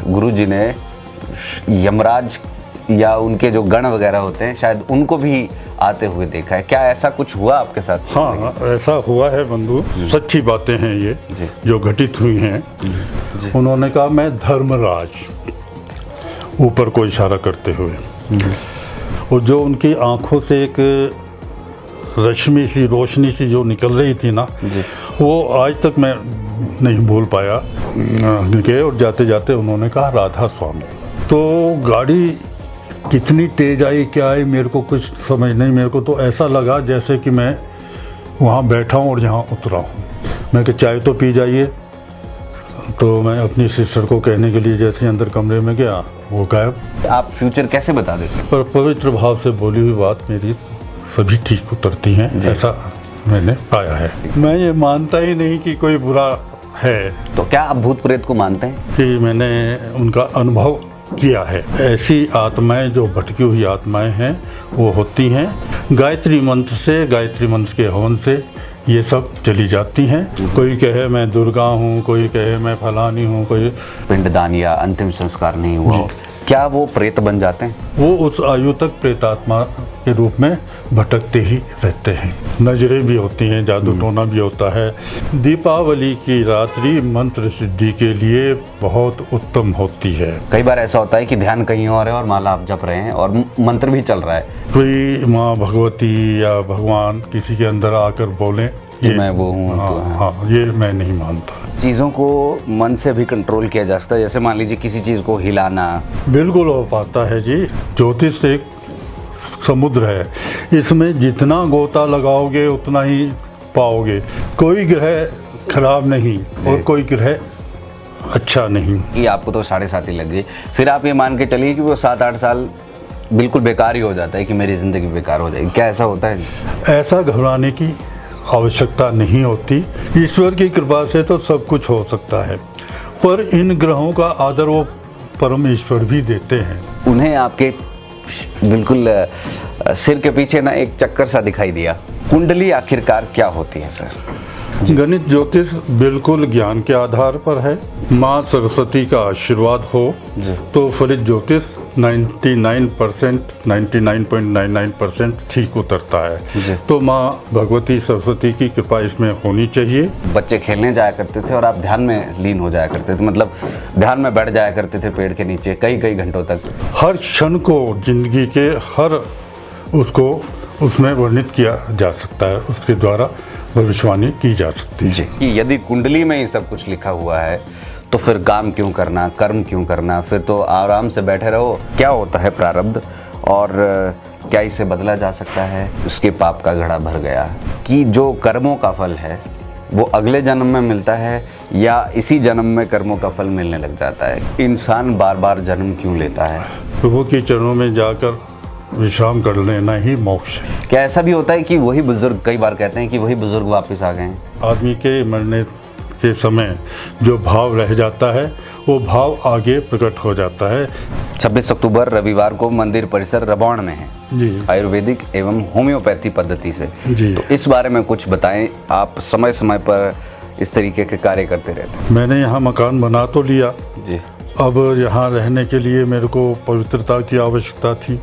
गुरुजी ने यमराज या उनके जो गण वगैरह होते हैं शायद उनको भी आते हुए देखा है। क्या ऐसा कुछ हुआ आपके साथ? हाँ, ऐसा हुआ है बंधु, सच्ची बातें हैं ये जी। जो घटित हुई हैं। उन्होंने कहा मैं धर्मराज, ऊपर को इशारा करते हुए, और जो उनकी आंखों से एक रश्मि सी, रोशनी सी जो निकल रही थी ना, वो आज तक मैं नहीं भूल पाया। और जाते जाते उन्होंने कहा राधा स्वामी। तो गाड़ी कितनी तेज आई, क्या आई, मेरे को कुछ समझ नहीं। मेरे को तो ऐसा लगा जैसे कि मैं वहाँ बैठा हूँ और यहाँ उतरा हूँ। मैं कि चाय तो पी जाइए। तो मैं अपनी सिस्टर को कहने के लिए जैसे अंदर कमरे में गया, वो गायब। आप फ्यूचर कैसे बता देते? पर पवित्र भाव से बोली हुई बात मेरी सभी ठीक उतरती हैं, ऐसा मैंने पाया है। मैं ये मानता ही नहीं कि कोई बुरा है। तो क्या आप भूत प्रेत को मानते हैं? कि मैंने उनका अनुभव किया है। ऐसी आत्माएं जो भटकी हुई आत्माएं हैं वो होती हैं, गायत्री मंत्र से, गायत्री मंत्र के हवन से ये सब चली जाती हैं। कोई कहे मैं दुर्गा हूँ, कोई कहे मैं फलानी हूँ, कोई पिंडदान या अंतिम संस्कार नहीं हुआ हो, क्या वो प्रेत बन जाते हैं? वो उस आयु तक प्रेतात्मा के रूप में भटकते ही रहते हैं। नजरें भी होती हैं, जादू टोना भी होता है। दीपावली की रात्रि मंत्र सिद्धि के लिए बहुत उत्तम होती है। कई बार ऐसा होता है कि ध्यान कहीं और है और माला आप जप रहे हैं और मंत्र भी चल रहा है। कोई माँ भगवती या भगवान किसी के अंदर आकर बोलें कि मैं वो हूँ। हाँ, ये मैं नहीं मानता। चीज़ों को मन से भी कंट्रोल किया जा सकता है, जैसे मान लीजिए किसी चीज़ को हिलाना। बिल्कुल हो पाता है जी। ज्योतिष एक समुद्र है, इसमें जितना गोता लगाओगे उतना ही पाओगे। कोई ग्रह खराब नहीं और कोई ग्रह अच्छा नहीं। कि आपको तो 7.5 ही लग गई, फिर आप ये मान के चलिए कि वो 7-8 साल बिल्कुल बेकार ही हो जाता है, कि मेरी ज़िंदगी बेकार हो जाएगी। क्या ऐसा होता है? ऐसा घबराने की आवश्यकता नहीं होती। ईश्वर की कृपा से तो सब कुछ हो सकता है, पर इन ग्रहों का आदर वो परम ईश्वर भी देते हैं। उन्हें आपके बिल्कुल सिर के पीछे ना एक चक्कर सा दिखाई दिया। कुंडली आखिरकार क्या होती है सर? गणित ज्योतिष बिल्कुल ज्ञान के आधार पर है। माँ सरस्वती का आशीर्वाद हो तो फलित ज्योतिष 99.99% ठीक उतरता है। तो माँ भगवती सरस्वती की कृपा इसमें होनी चाहिए। बच्चे खेलने जाया करते थे और आप ध्यान में लीन हो जाया करते थे, मतलब ध्यान में बैठ जाया करते थे पेड़ के नीचे कई घंटों तक। हर क्षण को जिंदगी के हर उसको उसमें वर्णित किया जा सकता है, उसके द्वारा भविष्यवाणी की जा सकती है। कि यदि कुंडली में ही सब कुछ लिखा हुआ है तो फिर काम क्यों करना, कर्म क्यों करना? फिर तो आराम से बैठे रहो। क्या होता है प्रारब्ध और क्या इसे बदला जा सकता है? उसके पाप का घड़ा भर गया कि जो कर्मों का फल है वो अगले जन्म में मिलता है या इसी जन्म में कर्मों का फल मिलने लग जाता है। इंसान बार बार जन्म क्यों लेता है? प्रभु के चरणों में जाकर विश्राम कर लेना ही मोक्ष है। क्या ऐसा भी होता है कि वही बुजुर्ग, कई बार कहते हैं कि वही बुजुर्ग वापस आ गए हैं? आदमी के मरने के समय जो भाव रह जाता है वो भाव आगे प्रकट हो जाता है। 26 अक्टूबर रविवार को मंदिर परिसर रबौन में है जी, आयुर्वेदिक एवं होम्योपैथी पद्धति से जी। तो इस बारे में कुछ बताएं। आप समय समय पर इस तरीके के कार्य करते रहते हैं। मैंने यहाँ मकान बना तो लिया जी। अब यहाँ रहने के लिए मेरे को पवित्रता की आवश्यकता थी।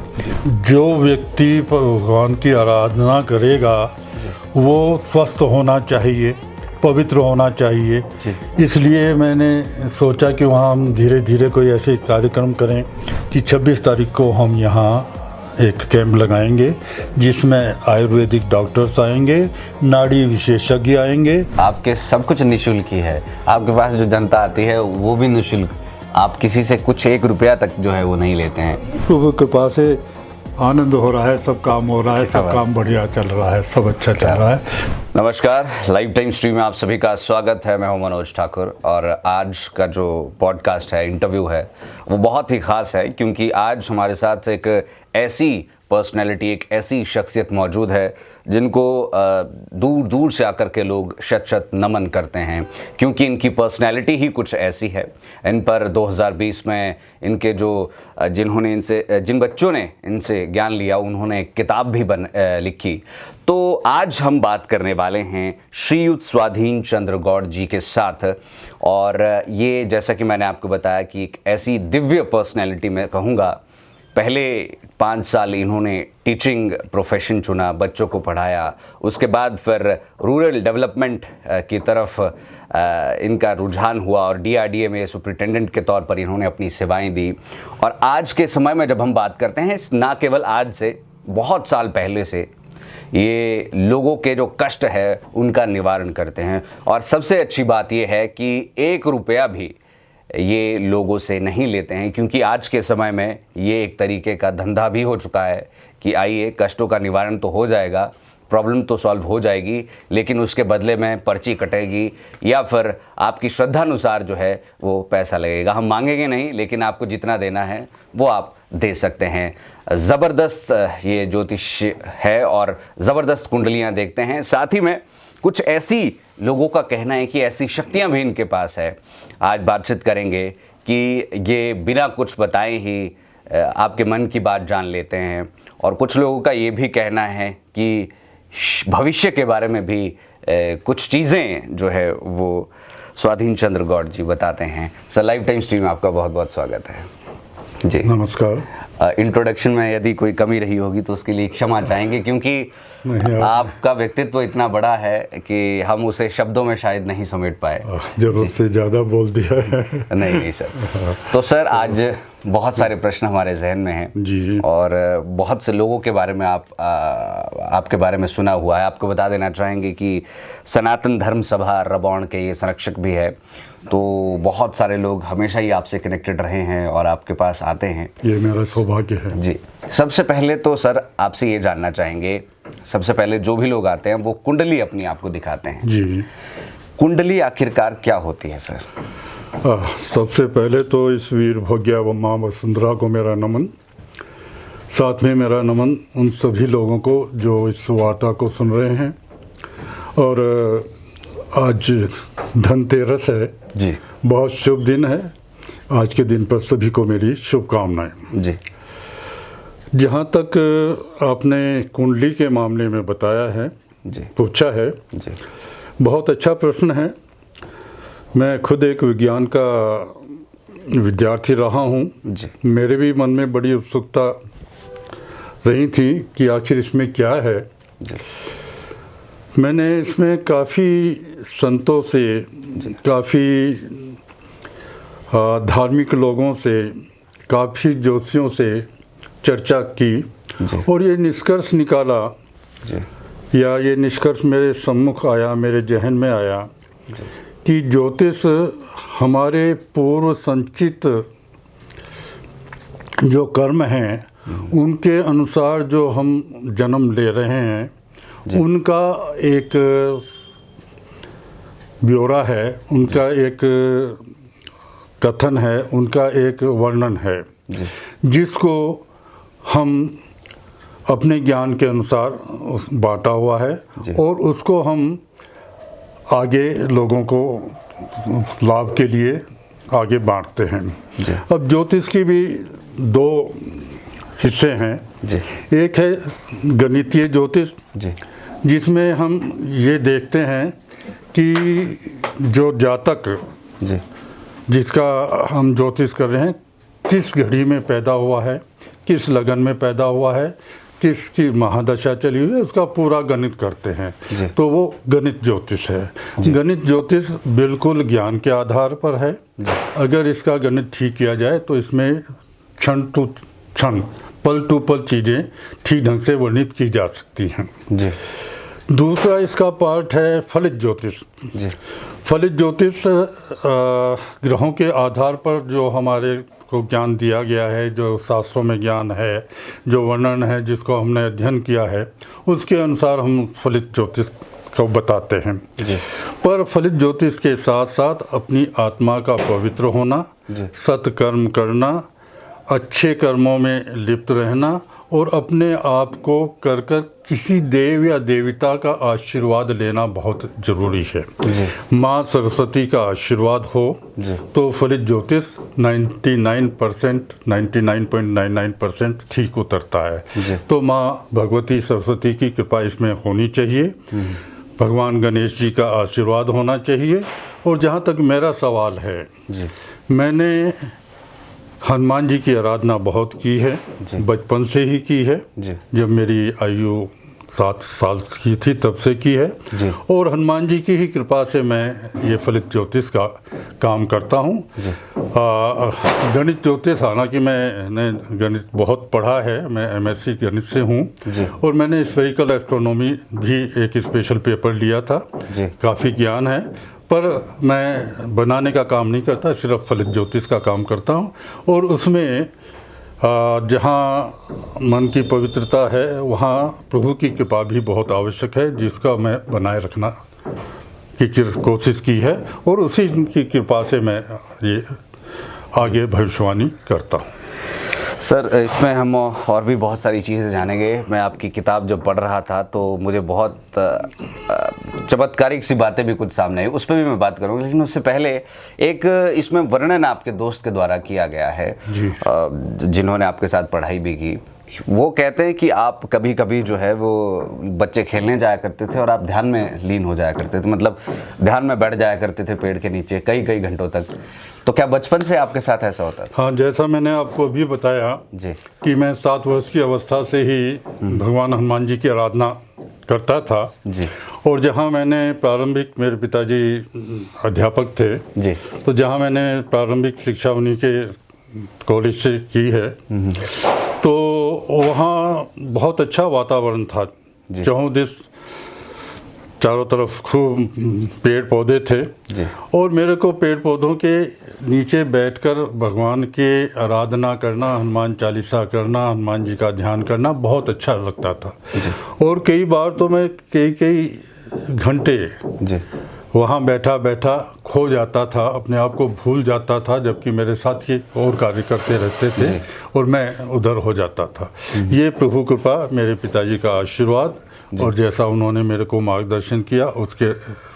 जो व्यक्ति भगवान की आराधना करेगा वो स्वस्थ होना चाहिए, पवित्र होना चाहिए। इसलिए मैंने सोचा कि वहाँ हम धीरे धीरे कोई ऐसे कार्यक्रम करें कि 26 तारीख को हम यहाँ एक कैंप लगाएंगे जिसमें आयुर्वेदिक डॉक्टर्स आएंगे, नाड़ी विशेषज्ञ आएंगे। आपके सब कुछ निःशुल्क ही है। आपके पास जो जनता आती है वो भी निःशुल्क। आप किसी से कुछ 1 रुपया तक जो है वो नहीं लेते हैं। प्रभु कृपा से आनंद हो रहा है, सब काम हो रहा है, सब काम बढ़िया चल रहा है, सब अच्छा चल रहा है। नमस्कार, लाइव टाइम स्ट्रीम में आप सभी का स्वागत है। मैं हूं मनोज ठाकुर और आज का जो पॉडकास्ट है, इंटरव्यू है, वो बहुत ही ख़ास है क्योंकि आज हमारे साथ एक ऐसी पर्सनैलिटी, एक ऐसी शख्सियत मौजूद है जिनको दूर दूर से आकर के लोग शत शत नमन करते हैं, क्योंकि इनकी पर्सनैलिटी ही कुछ ऐसी है। इन पर 2020 में इनके जिन बच्चों ने इनसे ज्ञान लिया, उन्होंने एक किताब भी लिखी। तो आज हम बात करने वाले हैं श्रीयुत स्वाधीन चंद्र गौड़ जी के साथ, और ये जैसा कि मैंने आपको बताया कि एक ऐसी दिव्य पर्सनैलिटी मैं कहूँगा। पहले 5 साल इन्होंने टीचिंग प्रोफेशन चुना, बच्चों को पढ़ाया, उसके बाद फिर रूरल डेवलपमेंट की तरफ इनका रुझान हुआ और DRDA में सुपरिटेंडेंट के तौर पर इन्होंने अपनी सेवाएं दी। और आज के समय में जब हम बात करते हैं, ना केवल आज से, बहुत साल पहले से ये लोगों के जो कष्ट है उनका निवारण करते हैं। और सबसे अच्छी बात ये है कि 1 रुपया भी ये लोगों से नहीं लेते हैं, क्योंकि आज के समय में ये एक तरीके का धंधा भी हो चुका है कि आइए, कष्टों का निवारण तो हो जाएगा, प्रॉब्लम तो सॉल्व हो जाएगी, लेकिन उसके बदले में पर्ची कटेगी या फिर आपकी श्रद्धानुसार जो है वो पैसा लगेगा। हम मांगेंगे नहीं, लेकिन आपको जितना देना है वो आप दे सकते हैं। ज़बरदस्त ये ज्योतिष है और ज़बरदस्त कुंडलियाँ देखते हैं। साथ ही में कुछ ऐसी लोगों का कहना है कि ऐसी शक्तियाँ भी इनके पास है। आज बातचीत करेंगे कि ये बिना कुछ बताए ही आपके मन की बात जान लेते हैं, और कुछ लोगों का ये भी कहना है कि भविष्य के बारे में भी कुछ चीज़ें जो है वो स्वाधीन चंद्र गौड़ जी बताते हैं। सर, लाइफ टाइम स्ट्रीम में आपका बहुत बहुत स्वागत है जी। नमस्कार। इंट्रोडक्शन में यदि कोई कमी रही होगी तो उसके लिए क्षमा चाहेंगे, क्योंकि आपका व्यक्तित्व इतना बड़ा है कि हम उसे शब्दों में शायद नहीं समेट पाए। जरूरत से ज़्यादा बोल दिया है। नहीं सर। तो सर, आज बहुत सारे प्रश्न हमारे जहन में हैं जी, और बहुत से लोगों के बारे में आपके बारे में सुना हुआ है। आपको बता देना चाहेंगे कि सनातन धर्म सभा रबौन के ये संरक्षक भी है, तो बहुत सारे लोग हमेशा ही आपसे कनेक्टेड रहे हैं और आपके पास आते हैं। ये मेरा सौभाग्य है जी। सबसे पहले तो सर आपसे ये जानना चाहेंगे, सबसे पहले जो भी लोग आते हैं वो कुंडली अपनी आपको दिखाते हैं जी। कुंडली आखिरकार क्या होती है सर? सबसे पहले तो इस वीर भोग्या व माँ वसुंधरा को मेरा नमन, साथ में मेरा नमन उन सभी लोगों को जो इस वार्ता को सुन रहे हैं। और आज धनतेरस है जी, बहुत शुभ दिन है। आज के दिन पर सभी को मेरी शुभकामनाएं जी। जहाँ तक आपने कुंडली के मामले में बताया है जी, पूछा है जी, बहुत अच्छा प्रश्न है। मैं खुद एक विज्ञान का विद्यार्थी रहा हूँ जी। मेरे भी मन में बड़ी उत्सुकता रही थी कि आखिर इसमें क्या है जी। मैंने इसमें काफ़ी संतों से, काफ़ी धार्मिक लोगों से, काफ़ी ज्योतिषियों से चर्चा की जी। और ये निष्कर्ष निकाला जी। या ये निष्कर्ष मेरे सम्मुख आया, मेरे जहन में आया जी। कि ज्योतिष हमारे पूर्व संचित जो कर्म हैं उनके अनुसार जो हम जन्म ले रहे हैं उनका एक ब्यौरा है, उनका एक कथन है, उनका एक वर्णन है जी। जिसको हम अपने ज्ञान के अनुसार बांटा हुआ है और उसको हम आगे लोगों को लाभ के लिए आगे बांटते हैं जी। अब ज्योतिष की भी 2 हिस्से हैं जी। एक है गणितीय ज्योतिष जी। जिसमें हम ये देखते हैं कि जो जातक जी। जिसका हम ज्योतिष कर रहे हैं किस घड़ी में पैदा हुआ है, किस लगन में पैदा हुआ है, किसकी महादशा चली हुई है, उसका पूरा गणित करते हैं। तो वो गणित ज्योतिष है। गणित ज्योतिष बिल्कुल ज्ञान के आधार पर है। अगर इसका गणित ठीक किया जाए तो इसमें क्षण टू क्षण, पल टू पल चीज़ें ठीक ढंग से वर्णित की जा सकती हैं जी। दूसरा इसका पार्ट है फलित ज्योतिष जी। फलित ज्योतिष ग्रहों के आधार पर जो हमारे को ज्ञान दिया गया है, जो शास्त्रों में ज्ञान है, जो वर्णन है, जिसको हमने अध्ययन किया है, उसके अनुसार हम फलित ज्योतिष को बताते हैं जी। पर फलित ज्योतिष के साथ साथ अपनी आत्मा का पवित्र होना, सत्कर्म करना अच्छे कर्मों में लिप्त रहना और अपने आप को कर किसी देव या देवता का आशीर्वाद लेना बहुत ज़रूरी है। माँ सरस्वती का आशीर्वाद हो तो फलित ज्योतिष 99.99% ठीक उतरता है। तो माँ भगवती सरस्वती की कृपा इसमें होनी चाहिए, भगवान गणेश जी का आशीर्वाद होना चाहिए। और जहाँ तक मेरा सवाल है, मैंने हनुमान जी की आराधना बहुत की है, बचपन से ही की है। जब मेरी आयु 7 साल की थी तब से की है। और हनुमान जी की ही कृपा से मैं ये फलित ज्योतिष का काम करता हूँ। गणित ज्योतिष, हालांकि मैंने गणित बहुत पढ़ा है, मैं MSc गणित से हूँ। और मैंने स्फेरिकल एस्ट्रोनॉमी भी एक स्पेशल पेपर लिया था, काफ़ी ज्ञान है। पर मैं बनाने का काम नहीं करता, सिर्फ फलित ज्योतिष का काम करता हूँ। और उसमें जहाँ मन की पवित्रता है वहाँ प्रभु की कृपा भी बहुत आवश्यक है, जिसका मैं बनाए रखना की कोशिश की है। और उसी की कृपा से मैं ये आगे भविष्यवाणी करता हूँ। सर, इसमें हम और भी बहुत सारी चीज़ें जानेंगे। मैं आपकी किताब जब पढ़ रहा था तो मुझे बहुत चमत्कारिक सी बातें भी कुछ सामने आई, उस पर भी मैं बात करूँगा। लेकिन उससे पहले एक इसमें वर्णन आपके दोस्त के द्वारा किया गया है, जिन्होंने आपके साथ पढ़ाई भी की। वो कहते हैं कि आप कभी कभी जो है वो बच्चे खेलने जाया करते थे और आप ध्यान में लीन हो जाया करते थे, मतलब ध्यान में बैठ जाया करते थे पेड़ के नीचे कई घंटों तक। तो क्या बचपन से आपके साथ ऐसा होता था? हाँ, जैसा मैंने आपको अभी बताया कि मैं 7 वर्ष की अवस्था से ही भगवान हनुमान जी की आराधना करता था। और जहाँ मैंने प्रारंभिक, मेरे पिताजी अध्यापक थे, तो जहाँ मैंने प्रारंभिक शिक्षा उन्हीं के कॉलेज से की है, तो वहाँ बहुत अच्छा वातावरण था। चारों तरफ खूब पेड़ पौधे थे। और मेरे को पेड़ पौधों के नीचे बैठकर भगवान के आराधना करना, हनुमान चालीसा करना, हनुमान जी का ध्यान करना बहुत अच्छा लगता था। और कई बार तो मैं कई घंटे वहाँ बैठा खो जाता था, अपने आप को भूल जाता था, जबकि मेरे साथी और कार्य करते रहते थे और मैं उधर हो जाता था। ये प्रभु कृपा, मेरे पिताजी का आशीर्वाद, और जैसा उन्होंने मेरे को मार्गदर्शन किया उसके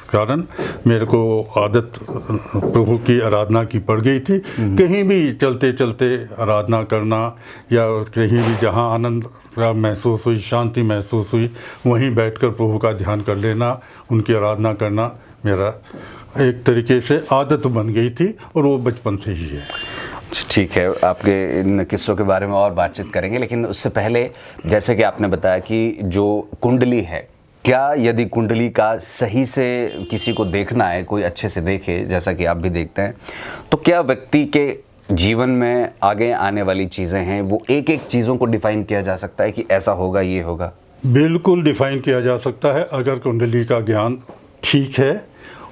कारण मेरे को आदत प्रभु की आराधना की पड़ गई थी। कहीं भी चलते चलते आराधना करना, या कहीं भी जहाँ आनंद महसूस हुई, शांति महसूस हुई, वहीं बैठकर प्रभु का ध्यान कर लेना, उनकी आराधना करना मेरा एक तरीके से आदत बन गई थी। और वो बचपन से ही है। ठीक है, आपके इन किस्सों के बारे में और बातचीत करेंगे, लेकिन उससे पहले जैसे कि आपने बताया कि जो कुंडली है, क्या यदि कुंडली का सही से किसी को देखना है, कोई अच्छे से देखे जैसा कि आप भी देखते हैं, तो क्या व्यक्ति के जीवन में आगे आने वाली चीज़ें हैं वो एक चीज़ों को डिफाइन किया जा सकता है कि ऐसा होगा, ये होगा? बिल्कुल डिफाइन किया जा सकता है, अगर कुंडली का ज्ञान ठीक है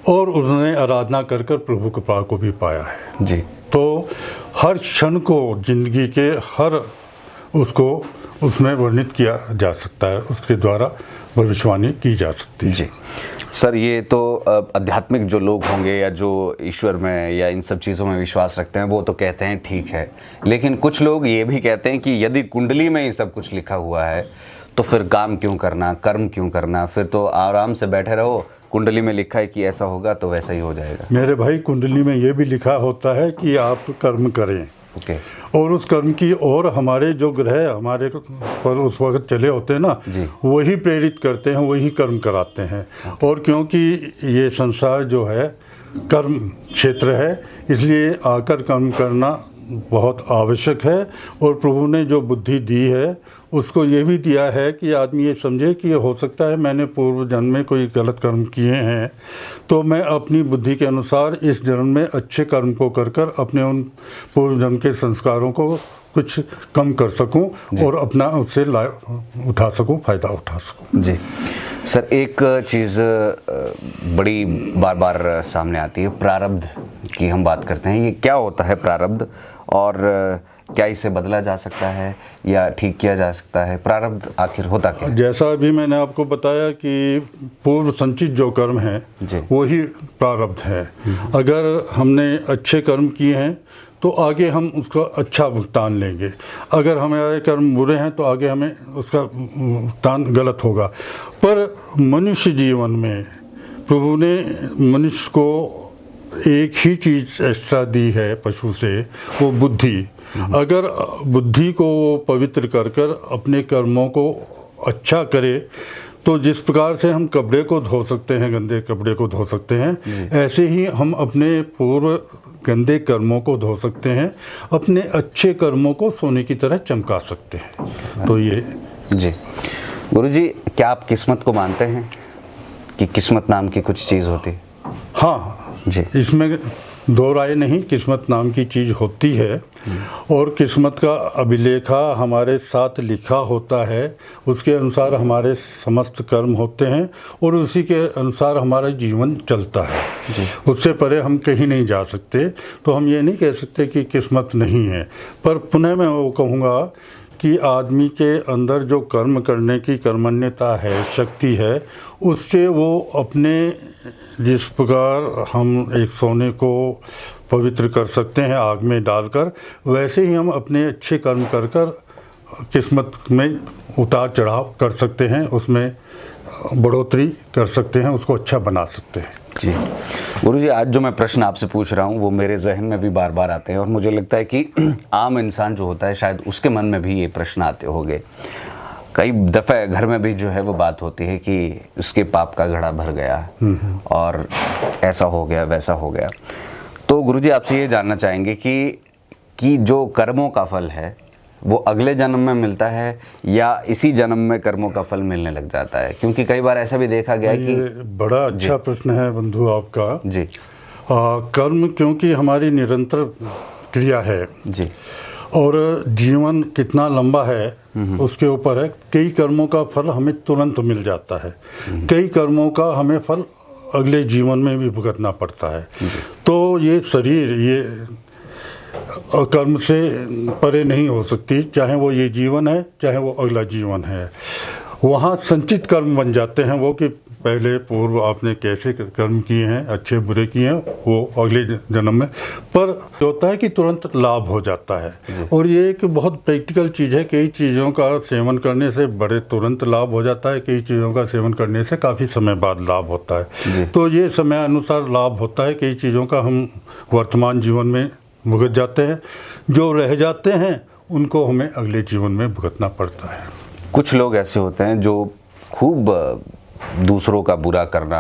और उसने आराधना कर प्रभु कृपा को भी पाया है तो हर क्षण को जिंदगी के हर उसको उसमें वर्णित किया जा सकता है, उसके द्वारा भविष्यवाणी की जा सकती है। सर, ये तो आध्यात्मिक जो लोग होंगे या जो ईश्वर में या इन सब चीज़ों में विश्वास रखते हैं वो तो कहते हैं ठीक है, लेकिन कुछ लोग ये भी कहते हैं कि यदि कुंडली में ये सब कुछ लिखा हुआ है तो फिर काम क्यों करना, कर्म क्यों करना, फिर तो आराम से बैठे रहो, कुंडली में लिखा है कि ऐसा होगा तो वैसा ही हो जाएगा। मेरे भाई, कुंडली में ये भी लिखा होता है कि आप कर्म करें, और उस कर्म की और हमारे जो ग्रह हमारे पर उस वक्त चले होते हैं ना, वही प्रेरित करते हैं, वही कर्म कराते हैं। और क्योंकि ये संसार जो है कर्म क्षेत्र है, इसलिए आकर कर्म करना बहुत आवश्यक है। और प्रभु ने जो बुद्धि दी है उसको ये भी दिया है कि आदमी ये समझे कि हो सकता है मैंने पूर्व जन्म में कोई गलत कर्म किए हैं, तो मैं अपनी बुद्धि के अनुसार इस जन्म में अच्छे कर्म को कर अपने उन पूर्व जन्म के संस्कारों को कुछ कम कर सकूं और अपना उससे लाभ उठा सकूं, फ़ायदा उठा सकूं। जी सर, एक चीज़ बड़ी बार सामने आती है, प्रारब्ध की हम बात करते हैं। ये क्या होता है प्रारब्ध, और क्या इसे बदला जा सकता है या ठीक किया जा सकता है? प्रारब्ध आखिर होता क्या? जैसा अभी मैंने आपको बताया कि पूर्व संचित जो कर्म है वही प्रारब्ध है। अगर हमने अच्छे कर्म किए हैं तो आगे हम उसका अच्छा भुगतान लेंगे। अगर हमारे कर्म बुरे हैं तो आगे हमें उसका भुगतान गलत होगा। पर मनुष्य जीवन में प्रभु ने मनुष्य को एक ही चीज़ एक्स्ट्रा दी है पशु से, वो बुद्धि। अगर बुद्धि को पवित्र कर कर अपने कर्मों को अच्छा करे तो जिस प्रकार से हम कपड़े को धो सकते हैं, गंदे कपड़े को धो सकते हैं, ऐसे ही हम अपने पूर्व गंदे कर्मों को धो सकते हैं, अपने अच्छे कर्मों को सोने की तरह चमका सकते हैं। तो ये जी गुरुजी, क्या आप किस्मत को मानते हैं कि किस्मत नाम की कुछ चीज़ होती है? हाँ जी, इसमें दो राय नहीं, किस्मत नाम की चीज़ होती है और किस्मत का अभिलेखा हमारे साथ लिखा होता है। उसके अनुसार हमारे समस्त कर्म होते हैं और उसी के अनुसार हमारा जीवन चलता है। उससे परे हम कहीं नहीं जा सकते। तो हम ये नहीं कह सकते कि किस्मत नहीं है। पर पुनः मैं वो कहूँगा कि आदमी के अंदर जो कर्म करने की कर्मण्यता है, शक्ति है, उससे वो अपने, जिस प्रकार हम एक सोने को पवित्र कर सकते हैं आग में डालकर, वैसे ही हम अपने अच्छे कर्म कर कर किस्मत में उतार चढ़ाव कर सकते हैं, उसमें बढ़ोतरी कर सकते हैं, उसको अच्छा बना सकते हैं। जी गुरुजी, आज जो मैं प्रश्न आपसे पूछ रहा हूँ वो मेरे जहन में भी बार बार आते हैं और मुझे लगता है कि आम इंसान जो होता है शायद उसके मन में भी ये प्रश्न आते होंगे। कई दफ़े घर में भी जो है वो बात होती है कि उसके पाप का घड़ा भर गया और ऐसा हो गया, वैसा हो गया। तो गुरुजी, आपसे ये जानना चाहेंगे कि जो कर्मों का फल है वो अगले जन्म में मिलता है या इसी जन्म में कर्मों का फल मिलने लग जाता है? क्योंकि कई बार ऐसा भी देखा गया है कि ये बड़ा अच्छा प्रश्न है बंधु आपका जी। कर्म क्योंकि हमारी निरंतर क्रिया है जी, और जीवन कितना लंबा है उसके ऊपर है। कई कर्मों का फल हमें तुरंत मिल जाता है, कई कर्मों का हमें फल अगले जीवन में भी भुगतना पड़ता है। तो ये शरीर, ये कर्म से परे नहीं हो सकती, चाहे वो ये जीवन है चाहे वो अगला जीवन है। वहाँ संचित कर्म बन जाते हैं वो, कि पहले पूर्व आपने कैसे कर्म किए हैं, अच्छे बुरे किए हैं, वो अगले जन्म में। पर होता है कि तुरंत लाभ हो जाता है और ये एक बहुत प्रैक्टिकल चीज़ है। कई चीज़ों का सेवन करने से बड़े तुरंत लाभ हो जाता है, कई चीज़ों का सेवन करने से काफ़ी समय बाद लाभ होता है। तो ये समय अनुसार लाभ होता है। कई चीज़ों का हम वर्तमान जीवन में भुगत जाते हैं, जो रह जाते हैं उनको हमें अगले जीवन में भुगतना पड़ता है। कुछ लोग ऐसे होते हैं जो खूब दूसरों का बुरा करना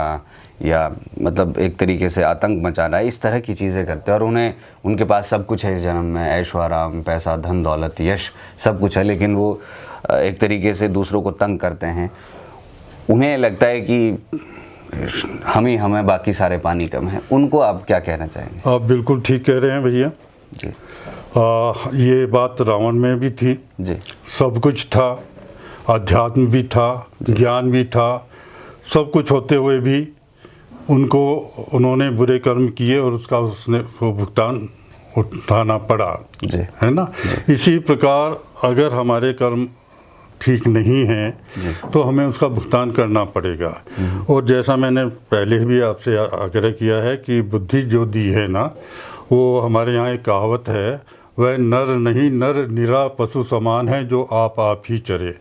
या मतलब एक तरीके से आतंक मचाना, इस तरह की चीज़ें करते हैं और उनके पास सब कुछ है इस जन्म में, ऐशो आराम, पैसा, धन दौलत, यश, सब कुछ है, लेकिन वो एक तरीके से दूसरों को तंग करते हैं। उन्हें लगता है कि हमें बाकी सारे पानी कम है। उनको आप क्या कहना चाहेंगे? आप बिल्कुल ठीक कह रहे हैं भैया जी। ये बात रावण में भी थी जी। सब कुछ था, अध्यात्म भी था, ज्ञान भी था, सब कुछ होते हुए भी उन्होंने बुरे कर्म किए और उसका वो भुगतान उठाना पड़ा जी। है ना। इसी प्रकार अगर हमारे कर्म ठीक नहीं है तो हमें उसका भुगतान करना पड़ेगा। और जैसा मैंने पहले भी आपसे आग्रह किया है कि बुद्धि जो दी है ना, वो हमारे यहाँ एक कहावत है, वह नर नहीं, नर निरा पशु समान है जो आप ही चरे।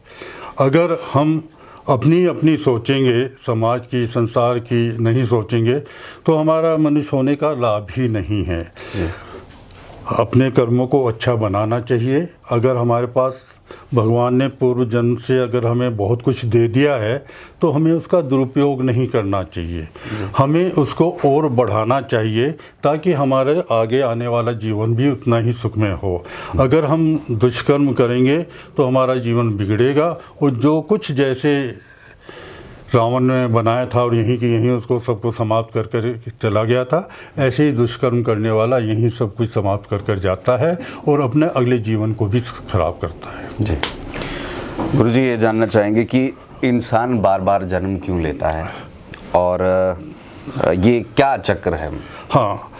अगर हम अपनी सोचेंगे, समाज की, संसार की नहीं सोचेंगे, तो हमारा मनुष्य होने का लाभ ही नहीं है। अपने कर्मों को अच्छा बनाना चाहिए। अगर हमारे पास भगवान ने पूर्व जन्म से अगर हमें बहुत कुछ दे दिया है तो हमें उसका दुरुपयोग नहीं करना चाहिए, हमें उसको और बढ़ाना चाहिए ताकि हमारे आगे आने वाला जीवन भी उतना ही सुखमय हो। अगर हम दुष्कर्म करेंगे तो हमारा जीवन बिगड़ेगा और जो कुछ जैसे रावण ने बनाया था और यहीं की यहीं उसको सबको समाप्त कर कर चला गया था, ऐसे ही दुष्कर्म करने वाला यहीं सब कुछ समाप्त कर कर जाता है और अपने अगले जीवन को भी खराब करता है। जी गुरुजी, ये जानना चाहेंगे कि इंसान बार बार जन्म क्यों लेता है और ये क्या चक्र है? हाँ,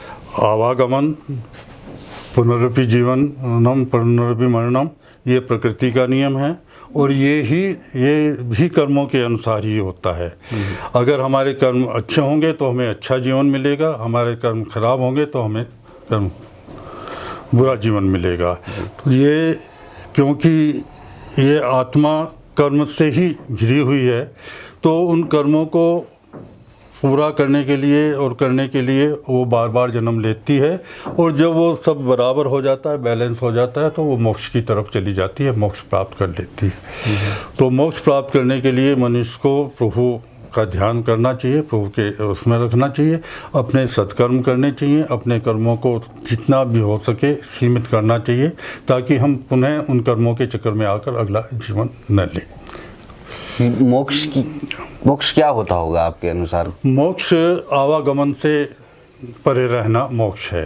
आवागमन, पुनरपि जीवनम, पुनरपि मरणम, ये प्रकृति का नियम है और ये भी कर्मों के अनुसार ही होता है। अगर हमारे कर्म अच्छे होंगे तो हमें अच्छा जीवन मिलेगा, हमारे कर्म खराब होंगे तो हमें कर्म बुरा जीवन मिलेगा। तो ये क्योंकि ये आत्मा कर्म से ही घिरी हुई है, तो उन कर्मों को पूरा करने के लिए और करने के लिए वो बार बार जन्म लेती है, और जब वो सब बराबर हो जाता है, बैलेंस हो जाता है, तो वो मोक्ष की तरफ चली जाती है, मोक्ष प्राप्त कर लेती है। तो मोक्ष प्राप्त करने के लिए मनुष्य को प्रभु का ध्यान करना चाहिए, प्रभु के उसमें रखना चाहिए, अपने सत्कर्म करने चाहिए, अपने कर्मों को जितना भी हो सके सीमित करना चाहिए, ताकि हम पुनः उन कर्मों के चक्कर में आकर अगला जीवन न लें। मोक्ष क्या होता होगा आपके अनुसार? मोक्ष आवागमन से परे रहना मोक्ष है।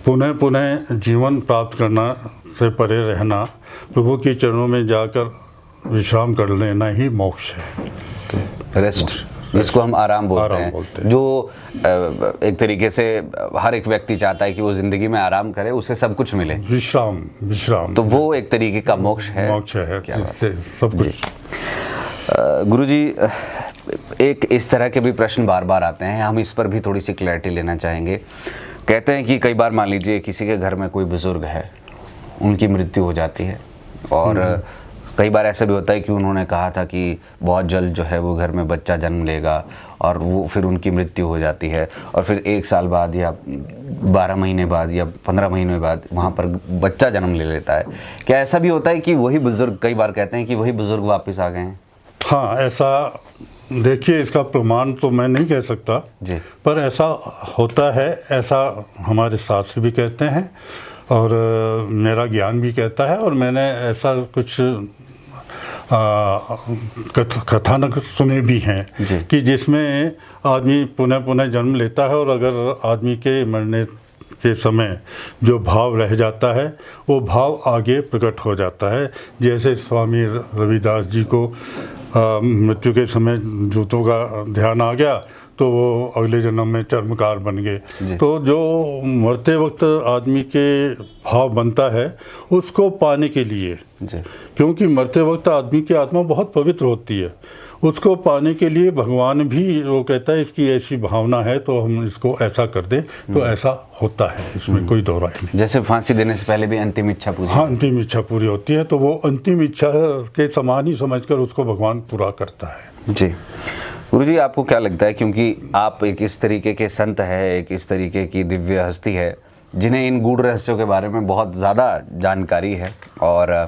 पुनः पुनः जीवन प्राप्त करना से परे रहना, प्रभु के चरणों में जाकर विश्राम कर लेना ही मोक्ष है। रेस्ट, जिसको हम आराम बोलते हैं, जो एक तरीके से हर एक व्यक्ति चाहता है कि वो जिंदगी में आराम करे, उसे सब कुछ मिले, विश्राम। तो वो एक तरीके का मोक्ष है। जिससे सब कुछ। गुरुजी, एक इस तरह के भी प्रश्न बार बार आते हैं, हम इस पर भी थोड़ी सी क्लैरिटी लेना चाहेंगे। कहते हैं कि कई बार मान लीजिए किसी के घर में कोई बुजुर्ग है, उनकी मृत्यु हो जाती है, और कई बार ऐसा भी होता है कि उन्होंने कहा था कि बहुत जल्द जो है वो घर में बच्चा जन्म लेगा, और वो फिर उनकी मृत्यु हो जाती है, और फिर 1 साल बाद या 12 महीने बाद या 15 महीने बाद वहाँ पर बच्चा जन्म ले लेता है। क्या ऐसा भी होता है कि वही बुजुर्ग, कई बार कहते हैं कि वही बुजुर्ग वापस आ गए हैं? हाँ, ऐसा देखिए, इसका प्रमाण तो मैं नहीं कह सकता जी, पर ऐसा होता है, ऐसा हमारे शास्त्र भी कहते हैं, और मेरा ज्ञान भी कहता है, और मैंने ऐसा कुछ कथानक सुने भी हैं कि जिसमें आदमी पुनः पुनः जन्म लेता है, और अगर आदमी के मरने के समय जो भाव रह जाता है, वो भाव आगे प्रकट हो जाता है। जैसे स्वामी रविदास जी को मृत्यु के समय जूतों का ध्यान आ गया, तो वो अगले जन्म में चर्मकार बन गए। तो जो मरते वक्त आदमी के भाव बनता है, उसको पाने के लिए, क्योंकि मरते वक्त आदमी की आत्मा बहुत पवित्र होती है, उसको पाने के लिए भगवान भी वो कहता है इसकी ऐसी भावना है, तो हम इसको ऐसा कर दें, तो ऐसा होता है, इसमें कोई दो राय नहीं। जैसे फांसी देने से पहले भी अंतिम इच्छा पूरी, हाँ, अंतिम इच्छा पूरी होती है, तो वो अंतिम इच्छा के समान ही समझकर उसको भगवान पूरा करता है। जी गुरुजी, आपको क्या लगता है, क्योंकि आप एक इस तरीके के संत है, एक इस तरीके की दिव्य हस्ती है जिन्हें इन गूढ़ रहस्यों के बारे में बहुत ज़्यादा जानकारी है, और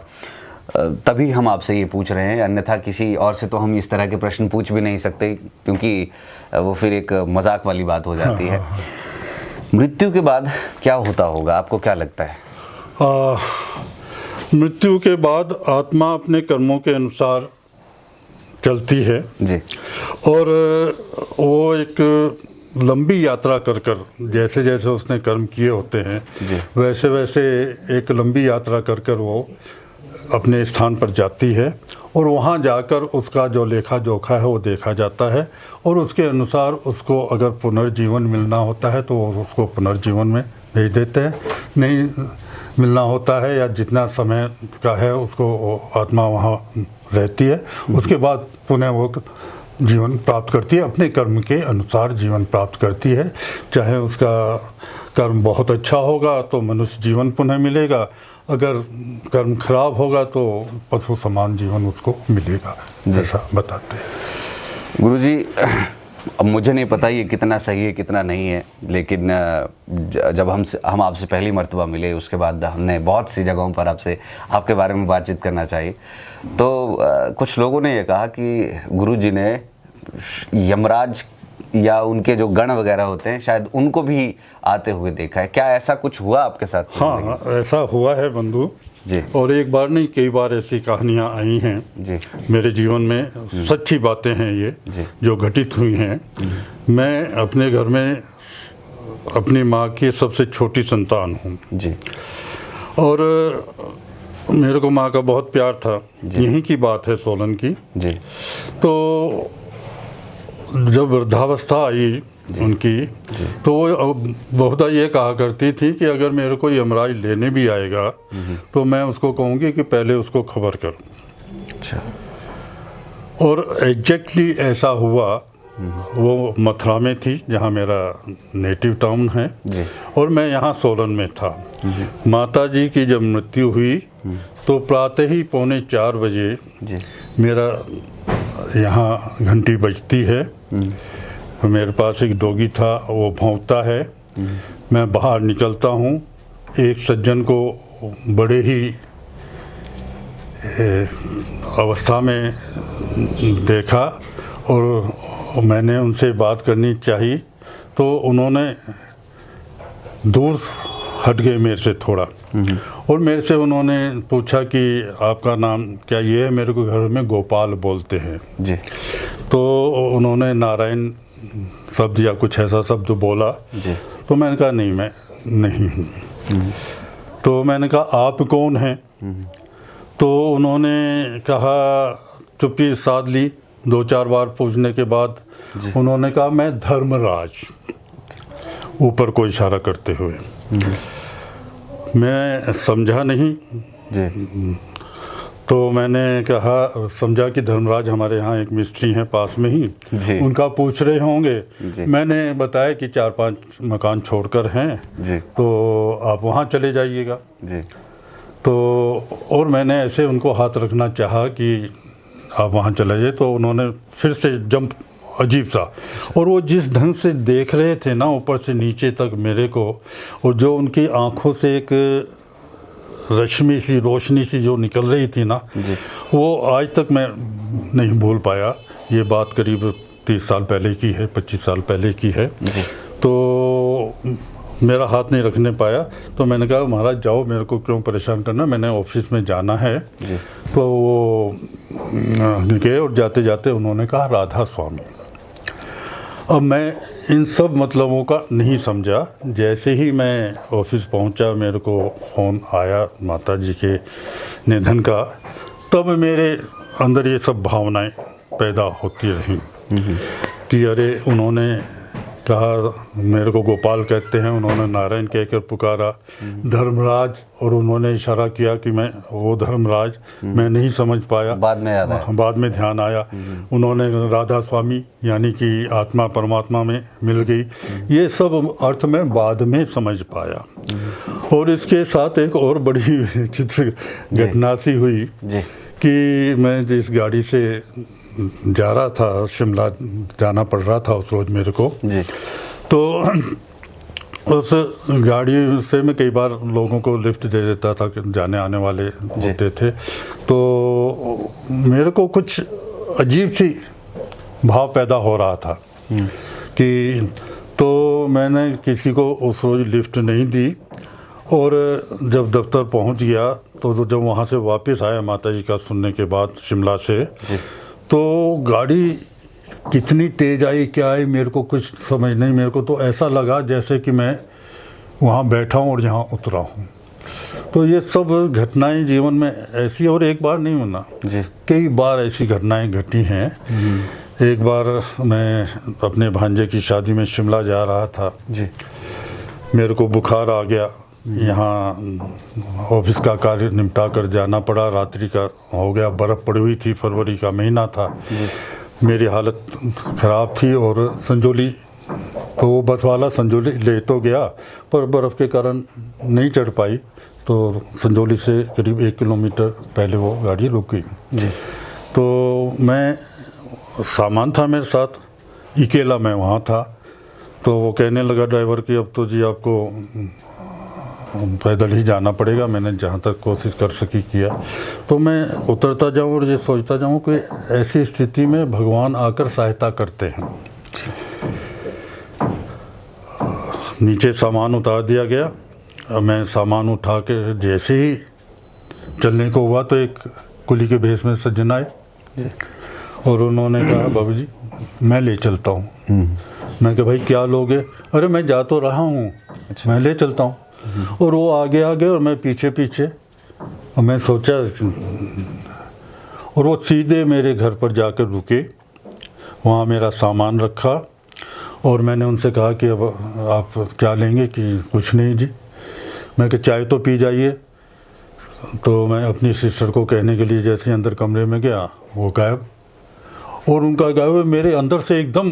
तभी हम आपसे ये पूछ रहे हैं, अन्यथा किसी और से तो हम इस तरह के प्रश्न पूछ भी नहीं सकते, क्योंकि वो फिर एक मजाक वाली बात हो जाती है। मृत्यु के बाद क्या होता होगा, आपको क्या लगता है? मृत्यु के बाद आत्मा अपने कर्मों के अनुसार चलती है जी, और वो एक लंबी यात्रा कर जैसे जैसे उसने कर्म किए होते हैं, वैसे वैसे एक लंबी यात्रा कर वो अपने स्थान पर जाती है, और वहाँ जाकर उसका जो लेखा जोखा है वो देखा जाता है, और उसके अनुसार उसको अगर पुनर्जीवन मिलना होता है तो वो उसको पुनर्जीवन में भेज देते हैं, नहीं मिलना होता है या जितना समय का है उसको आत्मा वहाँ रहती है, उसके बाद पुनः वो जीवन प्राप्त करती है, अपने कर्म के अनुसार जीवन प्राप्त करती है। चाहे उसका कर्म बहुत अच्छा होगा तो मनुष्य जीवन पुनः मिलेगा, अगर कर्म खराब होगा तो पशु समान जीवन उसको मिलेगा, ऐसा बताते हैं। गुरुजी, अब मुझे नहीं पता ये कितना सही है कितना नहीं है, लेकिन जब हम आपसे पहली मर्तबा मिले, उसके बाद हमने बहुत सी जगहों पर आपके बारे में बातचीत करना चाहिए, तो कुछ लोगों ने ये कहा कि गुरुजी ने यमराज या उनके जो गण वगैरह होते हैं शायद उनको भी आते हुए देखा है। क्या ऐसा कुछ हुआ आपके साथ? हाँ, ऐसा हुआ है बंधु जी, और एक बार नहीं कई बार ऐसी कहानियाँ आई हैं जी, मेरे जीवन में, सच्ची बातें हैं ये जी, जो घटित हुई हैं। मैं अपने घर में अपनी माँ की सबसे छोटी संतान हूँ जी, और मेरे को माँ का बहुत प्यार था। यहीं की बात है, सोलन की जी। तो जब वृद्धावस्था आई उनकी, तो वो बहुत ये कहा करती थी कि अगर मेरे को यमराज लेने भी आएगा तो मैं उसको कहूँगी कि पहले उसको खबर कर। अच्छा। और एग्जैक्टली ऐसा हुआ वो मथुरा में थी, जहाँ मेरा नेटिव टाउन है, जी। और मैं यहाँ सोलन में था। माता जी की जब मृत्यु हुई तो प्रातः ही 3:45 बजे जी। मेरा यहाँ घंटी बजती है। मेरे पास एक डॉगी था, वो भौंकता है। मैं बाहर निकलता हूँ, एक सज्जन को बड़े ही अवस्था में देखा और मैंने उनसे बात करनी चाहिए तो उन्होंने दूर हट गए मेरे से थोड़ा, और मेरे से उन्होंने पूछा कि आपका नाम क्या ये है? मेरे को घर में गोपाल बोलते हैं जी। तो उन्होंने नारायण शब्द या कुछ ऐसा शब्द बोला जी। तो मैंने कहा नहीं, मैं नहीं हूँ। तो मैंने कहा आप कौन हैं? तो उन्होंने कहा, चुप्पी साध ली। 2-4 बार पूछने के बाद उन्होंने कहा मैं धर्मराज, ऊपर को इशारा करते हुए। मैं समझा नहीं जी। तो मैंने कहा, समझा कि धर्मराज हमारे यहाँ एक मिस्त्री हैं पास में ही, जी। उनका पूछ रहे होंगे। जी। मैंने बताया कि 4-5 मकान छोड़कर हैं, जी। तो आप वहाँ चले जाइएगा। जी। तो और मैंने ऐसे उनको हाथ रखना चाहा कि आप वहाँ चले जाइए, तो उन्होंने फिर से जंप, अजीब सा। और वो जिस ढंग से देख रहे थे ना ऊपर से नीचे तक मेरे को, और जो उनकी आंखों से एक रश्मि सी, रोशनी सी जो निकल रही थी ना, वो आज तक मैं नहीं भूल पाया। ये बात करीब 30 साल पहले की है, 25 साल पहले की है। तो मेरा हाथ नहीं रखने पाया, तो मैंने कहा महाराज जाओ, मेरे को क्यों परेशान करना, मैंने ऑफिस में जाना है। तो वो गए और जाते जाते उन्होंने कहा राधा स्वामी। अब मैं इन सब मतलबों का नहीं समझा। जैसे ही मैं ऑफिस पहुंचा, मेरे को फ़ोन आया माता जी के निधन का, तब मेरे अंदर ये सब भावनाएं पैदा होती रहीं कि अरे उन्होंने कहा, मेरे को गोपाल कहते हैं, उन्होंने नारायण कहकर पुकारा, धर्मराज, और उन्होंने इशारा किया कि मैं वो धर्मराज, मैं नहीं समझ पाया। बाद में याद आया। बाद में ध्यान आया। उन्होंने राधा स्वामी यानी कि आत्मा परमात्मा में मिल गई। ये सब अर्थ मैं बाद में समझ पाया। और इसके साथ एक और बड़ी विचित्र घटना सी हुई कि मैं जिस गाड़ी से जा रहा था, शिमला जाना पड़ रहा था उस रोज़ मेरे को, तो उस गाड़ी से मैं कई बार लोगों को लिफ्ट दे देता था, जाने आने वाले होते थे। तो मेरे को कुछ अजीब सी भाव पैदा हो रहा था कि, तो मैंने किसी को उस रोज़ लिफ्ट नहीं दी। और जब दफ्तर पहुंच गया तो जब वहाँ से वापस आया माता जी का सुनने के बाद शिमला से, तो गाड़ी कितनी तेज़ आई, क्या आई, मेरे को कुछ समझ नहीं। मेरे को तो ऐसा लगा जैसे कि मैं वहाँ बैठा हूँ और यहाँ उतरा हूँ। तो ये सब घटनाएं जीवन में ऐसी, और एक बार नहीं होना, कई बार ऐसी घटनाएं घटी हैं। एक बार मैं अपने भांजे की शादी में शिमला जा रहा था, मेरे को बुखार आ गया। यहाँ ऑफिस का कार्य निपटा कर जाना पड़ा, रात्रि का हो गया, बर्फ़ पड़ी हुई थी, फरवरी का महीना था। मेरी हालत ख़राब थी और संजोली, तो वो बस वाला संजोली ले तो गया पर बर्फ़ के कारण नहीं चढ़ पाई, तो संजोली से करीब 1 किलोमीटर पहले वो गाड़ी रुक गई। तो मैं, सामान था मेरे साथ, अकेला मैं वहाँ था। तो वो कहने लगा ड्राइवर कि अब तो जी आपको पैदल ही जाना पड़ेगा। मैंने जहाँ तक कोशिश कर सकी किया। तो मैं उतरता जाऊँ और ये सोचता जाऊँ कि ऐसी स्थिति में भगवान आकर सहायता करते हैं। नीचे सामान उतार दिया गया। मैं सामान उठा के जैसे ही चलने को हुआ तो एक कुली के भेष में सज्जन आए और उन्होंने कहा बाबू जी मैं ले चलता हूँ। मैं कहा भाई क्या लोगे? अरे मैं जा तो रहा हूँ, मैं ले चलता हूँ। और वो आगे आगे और मैं पीछे पीछे। और मैं सोचा, और वो सीधे मेरे घर पर जाकर रुके, वहाँ मेरा सामान रखा और मैंने उनसे कहा कि अब आप क्या लेंगे? कि कुछ नहीं जी। मैं कि चाय तो पी जाइए। तो मैं अपनी सिस्टर को कहने के लिए जैसे अंदर कमरे में गया, वो गायब। और उनका गाए हुए मेरे अंदर से एकदम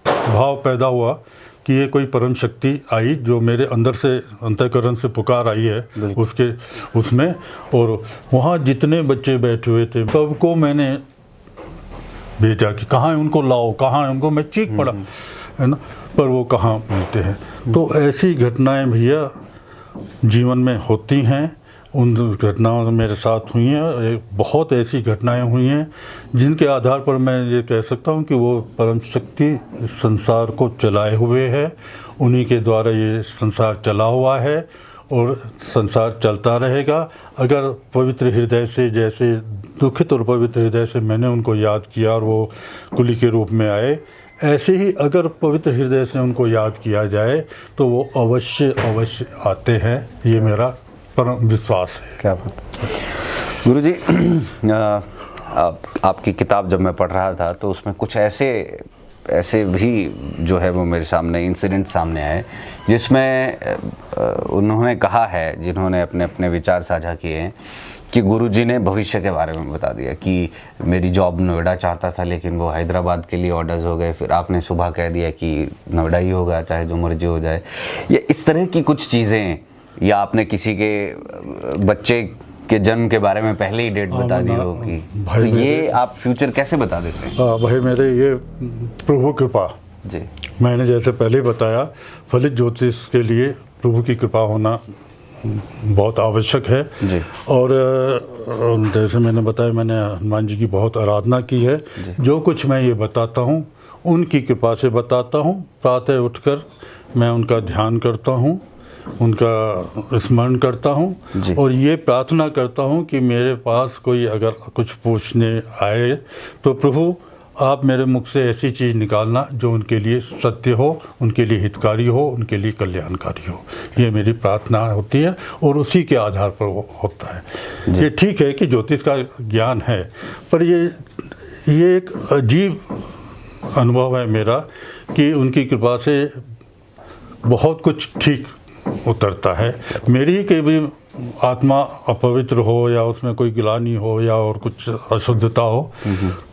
भाव पैदा हुआ कि ये कोई परम शक्ति आई जो मेरे अंदर से अंतःकरण से पुकार आई है उसके उसमें। और वहाँ जितने बच्चे बैठे हुए थे सबको मैंने भेजा कि कहाँ है उनको लाओ, कहाँ है उनको, मैं चीख पड़ा है ना, पर वो कहाँ मिलते हैं। तो ऐसी घटनाएं भैया जीवन में होती हैं। उन घटनाओं मेरे साथ हुई हैं, बहुत ऐसी घटनाएं हुई हैं जिनके आधार पर मैं ये कह सकता हूँ कि वो परम शक्ति संसार को चलाए हुए है, उन्हीं के द्वारा ये संसार चला हुआ है और संसार चलता रहेगा। अगर पवित्र हृदय से, जैसे दुखित और पवित्र हृदय से मैंने उनको याद किया और वो कुली के रूप में आए, ऐसे ही अगर पवित्र हृदय से उनको याद किया जाए तो वो अवश्य आते हैं। ये मेरा परम विश्वास है। क्या बात है गुरुजी। आपकी किताब जब मैं पढ़ रहा था तो उसमें कुछ ऐसे भी जो है वो मेरे सामने इंसिडेंट सामने आए जिसमें उन्होंने कहा है, जिन्होंने अपने विचार साझा किए हैं कि गुरुजी ने भविष्य के बारे में बता दिया कि मेरी जॉब नोएडा चाहता था लेकिन वो हैदराबाद के लिए ऑर्डर्स हो गए, फिर आपने सुबह कह दिया कि नोएडा ही होगा चाहे जो मर्जी हो जाए। ये इस तरह की कुछ चीज़ें, या आपने किसी के बच्चे के जन्म के बारे में पहले ही डेट बता दी होगी, तो ये आप फ्यूचर कैसे बता देते हैं? भाई मेरे ये प्रभु कृपा जी, मैंने जैसे पहले बताया, फलित ज्योतिष के लिए प्रभु की कृपा होना बहुत आवश्यक है जी। और जैसे मैंने बताया, मैंने हनुमान जी की बहुत आराधना की है। जो कुछ मैं ये बताता हूँ उनकी कृपा से बताता हूँ। प्रातः उठकर मैं उनका ध्यान करता हूँ, उनका स्मरण करता हूँ और ये प्रार्थना करता हूँ कि मेरे पास कोई अगर कुछ पूछने आए तो प्रभु आप मेरे मुख से ऐसी चीज़ निकालना जो उनके लिए सत्य हो, उनके लिए हितकारी हो, उनके लिए कल्याणकारी हो। ये मेरी प्रार्थना होती है और उसी के आधार पर वो होता है। ये ठीक है कि ज्योतिष का ज्ञान है, पर ये एक अजीब अनुभव है मेरा कि उनकी कृपा से बहुत कुछ ठीक उतरता है। मेरी ही कभी आत्मा अपवित्र हो या उसमें कोई गिलानी हो या और कुछ अशुद्धता हो,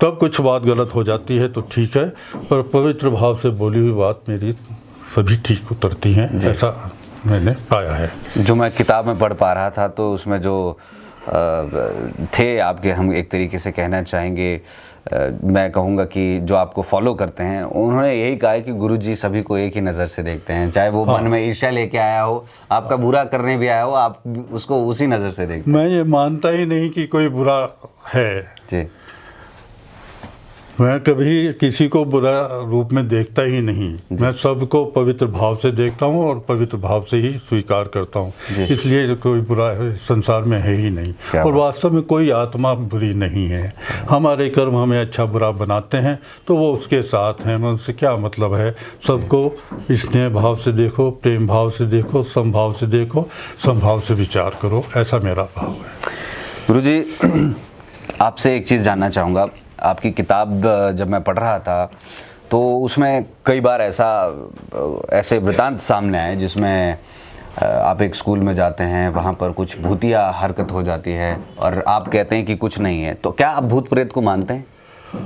तब कुछ बात गलत हो जाती है तो ठीक है, पर पवित्र भाव से बोली हुई बात मेरी सभी ठीक उतरती हैं, ऐसा मैंने पाया है। जो मैं किताब में पढ़ पा रहा था तो उसमें जो थे आपके, हम एक तरीके से कहना चाहेंगे, मैं कहूँगा कि जो आपको फॉलो करते हैं, उन्होंने यही कहा है कि गुरुजी सभी को एक ही नज़र से देखते हैं, चाहे वो मन में ईर्ष्या लेके आया हो, आपका बुरा करने भी आया हो, आप उसको उसी नज़र से देखते हैं। मैं ये मानता ही नहीं कि कोई बुरा है जी। मैं कभी किसी को बुरा रूप में देखता ही नहीं, मैं सबको पवित्र भाव से देखता हूँ और पवित्र भाव से ही स्वीकार करता हूँ, इसलिए कोई बुरा संसार में है ही नहीं। और वास्तव में कोई आत्मा बुरी नहीं है। हमारे कर्म हमें अच्छा बुरा बनाते हैं तो वो उसके साथ हैं, उससे क्या मतलब है। सबको स्नेह भाव से देखो, प्रेम भाव से देखो, समभाव से देखो, समभाव से विचार करो, ऐसा मेरा भाव है। गुरुजी, आपसे एक चीज़ जानना चाहूँगा। आपकी किताब जब मैं पढ़ रहा था तो उसमें कई बार ऐसे वृतांत सामने आए जिसमें आप एक स्कूल में जाते हैं, वहाँ पर कुछ भूतिया हरकत हो जाती है और आप कहते हैं कि कुछ नहीं है। तो क्या आप भूत प्रेत को मानते हैं?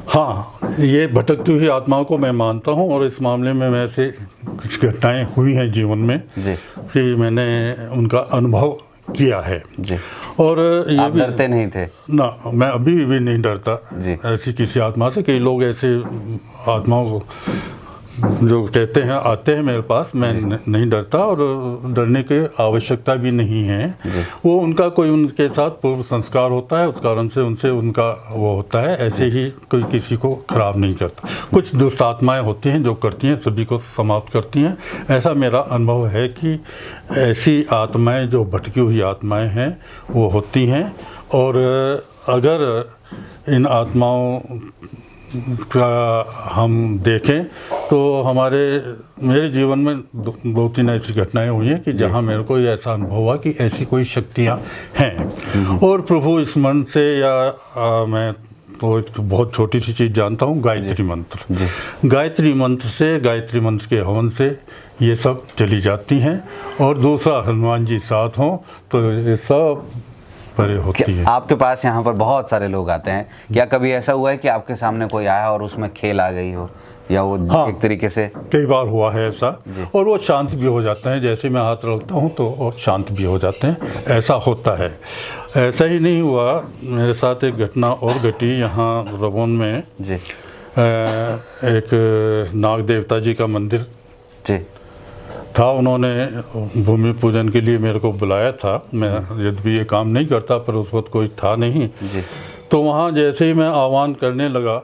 हाँ, ये भटकती हुई आत्माओं को मैं मानता हूँ और इस मामले में वैसे कुछ घटनाएं हुई हैं जीवन में जी, कि मैंने उनका अनुभव किया है जी। और ये आप डरते नहीं थे? ना, मैं अभी भी नहीं डरता ऐसी किसी आत्मा से। कई लोग ऐसे आत्माओं को जो कहते हैं आते हैं मेरे पास, मैं नहीं डरता और डरने की आवश्यकता भी नहीं है। वो उनका कोई उनके साथ पूर्व संस्कार होता है, उस कारण से उनसे उनका वो होता है, ऐसे ही कोई किसी को खराब नहीं करता। कुछ दुष्ट आत्माएँ होती हैं जो करती हैं, सभी को समाप्त करती हैं। ऐसा मेरा अनुभव है कि ऐसी आत्माएँ जो भटकी हुई आत्माएँ हैं वो होती हैं। और अगर इन आत्माओं का हम देखें तो मेरे जीवन में दो तीन ऐसी घटनाएं हुई हैं कि जहां मेरे को ऐसा अनुभव हुआ कि ऐसी कोई शक्तियां हैं। और प्रभु स्मरण से या मैं तो एक बहुत छोटी सी चीज़ जानता हूं, गायत्री मंत्र। गायत्री मंत्र से, गायत्री मंत्र के हवन से ये सब चली जाती हैं। और दूसरा, हनुमान जी साथ हों तो ये सब परे होती है। आपके पास यहाँ पर बहुत सारे लोग आते हैं, क्या कभी ऐसा हुआ है कि आपके सामने कोई आया और उसमें खेल आ गई हो, या वो हाँ, एक तरीके से? कई बार हुआ है ऐसा, और वो शांत भी हो जाते हैं। जैसे मैं हाथ रखता हूँ तो वो शांत भी हो जाते हैं, ऐसा होता है। ऐसा ही नहीं हुआ, मेरे साथ एक घटना और घटी यहाँ रवोन में। जी एक नाग देवता जी का मंदिर जी था, उन्होंने भूमि पूजन के लिए मेरे को बुलाया था। मैं यद्यपि ये काम नहीं करता, पर उस वक्त कोई था नहीं जी। तो वहाँ जैसे ही मैं आह्वान करने लगा,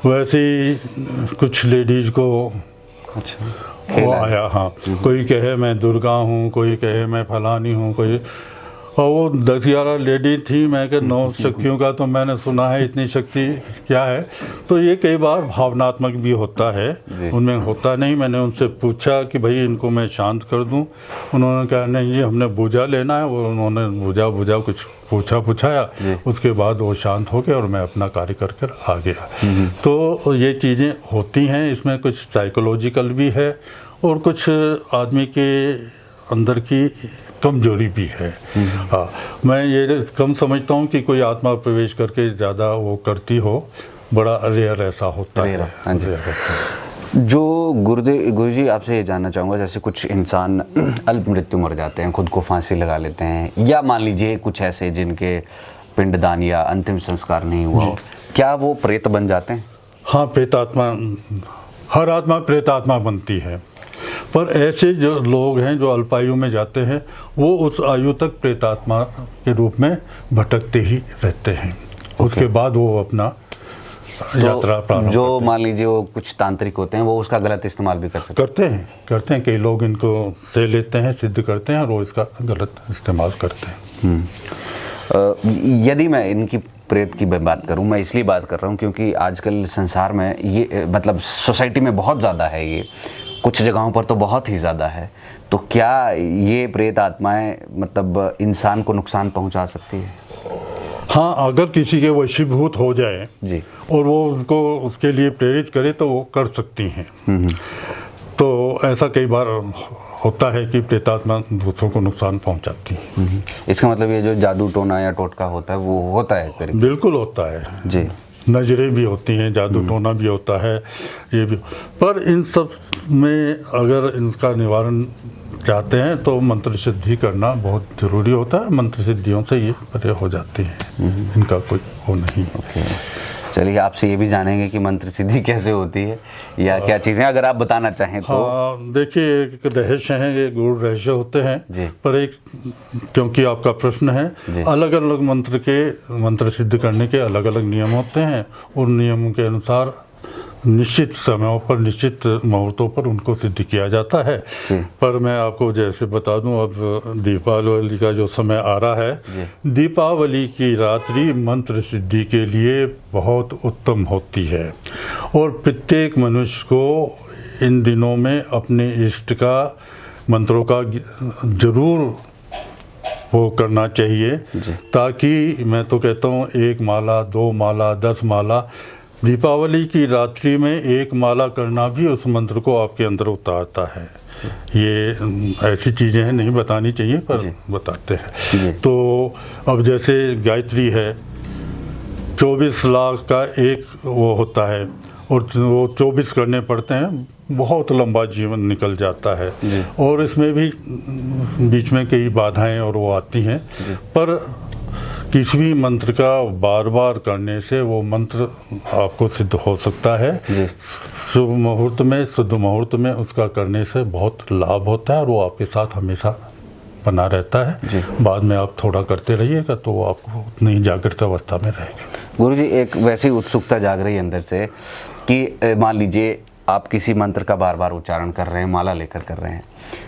वैसे ही कुछ लेडीज़ को अच्छा वो आया। हाँ, कोई कहे मैं दुर्गा हूँ, कोई कहे मैं फलानी हूँ, कोई, और वो 10-11 लेडी थी। मैं कहा 9 शक्तियों का तो मैंने सुना है, इतनी शक्ति क्या है? तो ये कई बार भावनात्मक भी होता है, उनमें होता नहीं। मैंने उनसे पूछा कि भाई इनको मैं शांत कर दूं। उन्होंने कहा नहीं जी, हमने पूजा लेना है। वो उन्होंने पूजा कुछ पूछाया, उसके बाद वो शांत हो गए और मैं अपना कार्य कर आ गया। तो ये चीज़ें होती हैं, इसमें कुछ साइकोलॉजिकल भी है और कुछ आदमी के अंदर की कमजोरी भी है। हाँ, मैं ये कम समझता हूँ कि कोई आत्मा प्रवेश करके ज़्यादा वो करती हो, बड़ा रेयर ऐसा होता है। हाँ जी। जो गुरुजी आपसे ये जानना चाहूँगा, जैसे कुछ इंसान अल्प मृत्यु मर जाते हैं, खुद को फांसी लगा लेते हैं, या मान लीजिए कुछ ऐसे जिनके पिंडदान या अंतिम संस्कार नहीं हुआ हो, क्या वो प्रेत बन जाते हैं? हाँ, प्रेतात्मा, हर आत्मा प्रेतात्मा बनती है, पर ऐसे जो लोग हैं जो अल्पायु में जाते हैं, वो उस आयु तक प्रेतात्मा के रूप में भटकते ही रहते हैं। उसके बाद वो अपना यात्रा प्रारंभ जो करते हैं। मान लीजिए वो कुछ तांत्रिक होते हैं, वो उसका गलत इस्तेमाल भी कर सकते हैं। करते हैं कई लोग इनको से लेते हैं, सिद्ध करते हैं और वो इसका गलत इस्तेमाल करते हैं। यदि मैं इनकी प्रेत की बात करूं, मैं इसलिए बात कर रहा हूं क्योंकि आजकल संसार में ये, मतलब सोसाइटी में बहुत ज़्यादा है ये, कुछ जगहों पर तो बहुत ही ज़्यादा है। तो क्या ये प्रेत आत्माएं मतलब इंसान को नुकसान पहुंचा सकती है? हाँ, अगर किसी के वशीभूत हो जाए जी, और वो उनको उसके लिए प्रेरित करे तो वो कर सकती हैं। तो ऐसा कई बार होता है कि प्रेतात्मा दूसरों को नुकसान पहुंचाती है। इसका मतलब ये जो जादू टोना या टोटका होता है वो होता है करीब? बिल्कुल होता है जी। नजरें भी होती हैं, जादू टोना भी होता है, ये भी। पर इन सब में अगर इनका निवारण चाहते हैं तो मंत्र सिद्धि करना बहुत ज़रूरी होता है। मंत्र सिद्धियों से ये परे हो जाते हैं, इनका कोई वो नहीं। चलिए, आपसे ये भी जानेंगे कि मंत्र सिद्धि कैसे होती है, या क्या चीज़ें अगर आप बताना चाहें तो। हाँ, देखिए, एक रहस्य है, ये गूढ़ रहस्य होते हैं जी। पर एक, क्योंकि आपका प्रश्न है, अलग अलग मंत्र सिद्ध करने के अलग अलग नियम होते हैं। उन नियमों के अनुसार निश्चित समयों पर, निश्चित मुहूर्तों पर उनको सिद्ध किया जाता है। पर मैं आपको जैसे बता दूं, अब दीपावली का जो समय आ रहा है, दीपावली की रात्रि मंत्र सिद्धि के लिए बहुत उत्तम होती है और प्रत्येक मनुष्य को इन दिनों में अपने इष्ट का मंत्रों का जरूर वो करना चाहिए, ताकि मैं तो कहता हूँ 1 माला, 2 माला, 10 माला, दीपावली की रात्रि में 1 माला करना भी उस मंत्र को आपके अंदर उतारता है। ये ऐसी चीज़ें हैं, नहीं बतानी चाहिए पर बताते हैं। तो अब जैसे गायत्री है, 24 लाख का एक वो होता है और वो 24 करने पड़ते हैं, बहुत लंबा जीवन निकल जाता है। और इसमें भी बीच में कई बाधाएं और वो आती हैं, पर किसी भी मंत्र का बार बार करने से वो मंत्र आपको सिद्ध हो सकता है। शुभ मुहूर्त में, शुद्ध मुहूर्त में उसका करने से बहुत लाभ होता है और वो आपके साथ हमेशा बना रहता है। बाद में आप थोड़ा करते रहिएगा तो वो आपको उतनी जागृत अवस्था में रहेगा। गुरुजी, एक वैसी उत्सुकता जाग रही है अंदर से कि मान लीजिए आप किसी मंत्र का बार बार उच्चारण कर रहे हैं, माला लेकर कर रहे हैं,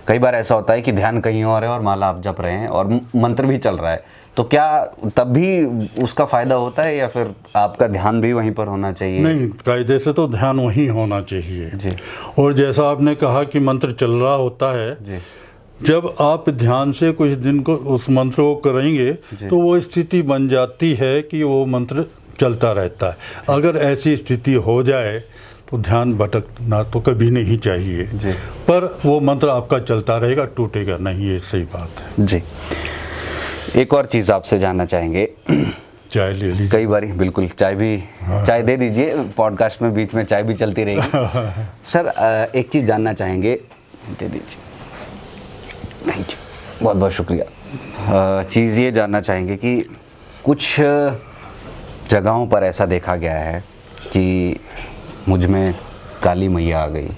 कई बार ऐसा होता है कि ध्यान कहीं और है और माला आप जप रहे हैं और मंत्र भी चल रहा है, तो क्या तब भी उसका फायदा होता है या फिर आपका ध्यान भी वहीं पर होना चाहिए? नहीं, कायदे से तो ध्यान वहीं होना चाहिए जी। और जैसा आपने कहा कि मंत्र चल रहा होता है जी। जब आप ध्यान से कुछ दिन को उस मंत्र को करेंगे तो वो स्थिति बन जाती है कि वो मंत्र चलता रहता है। अगर ऐसी स्थिति हो जाए तो ध्यान भटकना तो कभी नहीं चाहिए जी। पर वो मंत्र आपका चलता रहेगा, टूटेगा नहीं, ये सही बात है जी। एक और चीज़ आपसे जानना चाहेंगे। चाय ले लीजिए। कई बार बिल्कुल चाय भी, चाय दे दीजिए, पॉडकास्ट में बीच में चाय भी चलती रहेगी। सर एक चीज़ जानना चाहेंगे, दे दीजिए, थैंक यू, बहुत बहुत शुक्रिया। चीज़ ये जानना चाहेंगे कि कुछ जगहों पर ऐसा देखा गया है कि मुझ में काली मैया आ गई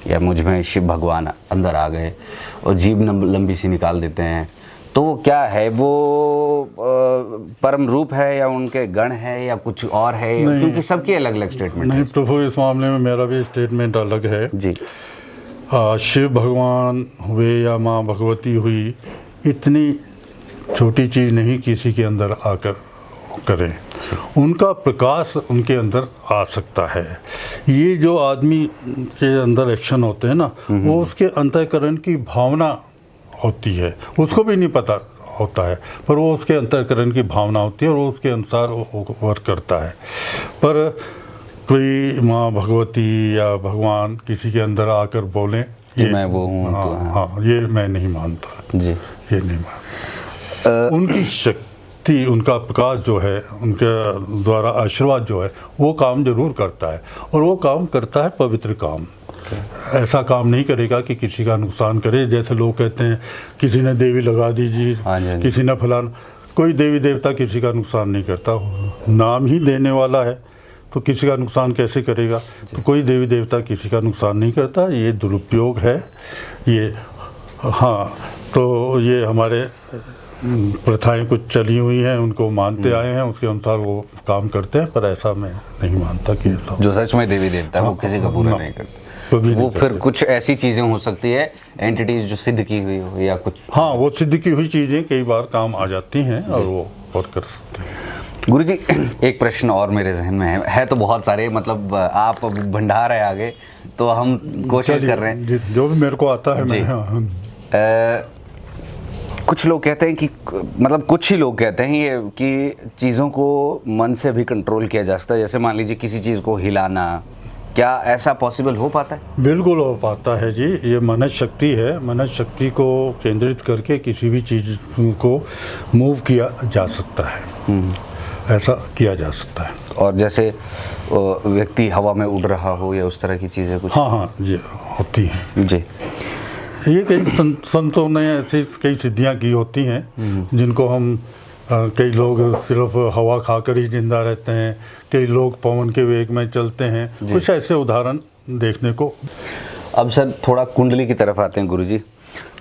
या मुझ में शिव भगवान अंदर आ गए और जीभ लंबी सी निकाल देते हैं, तो वो क्या है? वो परम रूप है या उनके गण है या कुछ और है? क्योंकि सबकी अलग अलग स्टेटमेंट नहीं प्रभु, इस मामले में मेरा भी स्टेटमेंट अलग है जी। शिव भगवान हुए या माँ भगवती हुई, इतनी छोटी चीज़ नहीं किसी के अंदर आकर करें, उनका प्रकाश उनके अंदर आ सकता है। ये जो आदमी के अंदर एक्शन होते हैं ना, वो उसके अंतःकरण की भावना होती है, उसको भी नहीं पता होता है, पर वो उसके अंतःकरण की भावना होती है और वो उसके अनुसार वर्क करता है। पर कोई माँ भगवती या भगवान किसी के अंदर आकर बोलें ये मैं वो हूँ, हाँ, ये मैं नहीं मानता जी, ये नहीं मानता। उनकी शक्ति, उनका प्रकाश जो है, उनके द्वारा आशीर्वाद जो है, वो काम जरूर करता है, और वो काम करता है पवित्र काम। ऐसा काम नहीं करेगा कि किसी का नुकसान करे। जैसे लोग कहते हैं किसी ने देवी लगा दीजिए, किसी ने फलाना, कोई देवी देवता किसी का नुकसान नहीं करता, नाम ही देने वाला है तो किसी का नुकसान कैसे करेगा? तो कोई देवी देवता किसी का नुकसान नहीं करता, ये दुरुपयोग है ये। हाँ, तो ये हमारे प्रथाएं कुछ चली हुई हैं, उनको मानते आए हैं, उसके अनुसार वो काम करते हैं, पर ऐसा मैं नहीं मानता कि जो सच में देवी देवता है वो किसी का पूरा नहीं करते। वो फिर कुछ ऐसी चीज़ें हो सकती है, एंटिटीज जो सिद्ध की हुई हो या कुछ, हाँ, वो सिद्ध की हुई चीज़ें कई बार काम आ जाती हैं और वो और कर सकते हैं। गुरुजी एक प्रश्न और मेरे जहन में है तो बहुत सारे, मतलब आप भंडार है आगे, तो हम कोशिश कर रहे हैं जो भी मेरे को आता है मैं। कुछ लोग कहते हैं कि, मतलब कुछ ही लोग कहते हैं ये कि चीज़ों को मन से भी कंट्रोल किया जा सकता है। जैसे मान लीजिए किसी चीज़ को हिलाना, क्या ऐसा पॉसिबल हो पाता है? बिल्कुल हो पाता है जी। ये मनस शक्ति है, मनस शक्ति को केंद्रित करके किसी भी चीज़ को मूव किया जा सकता है, ऐसा किया जा सकता है। और जैसे व्यक्ति हवा में उड़ रहा हो या उस तरह की चीज़ें कुछ? हाँ हाँ जी, होती हैं जी। ये कई संतों ने ऐसी कई सिद्धियाँ की होती हैं जिनको हम, कई लोग सिर्फ हवा खाकर ही जिंदा रहते हैं, कई लोग पवन के वेग में चलते हैं, कुछ ऐसे उदाहरण देखने को। अब सर थोड़ा कुंडली की तरफ आते हैं गुरुजी।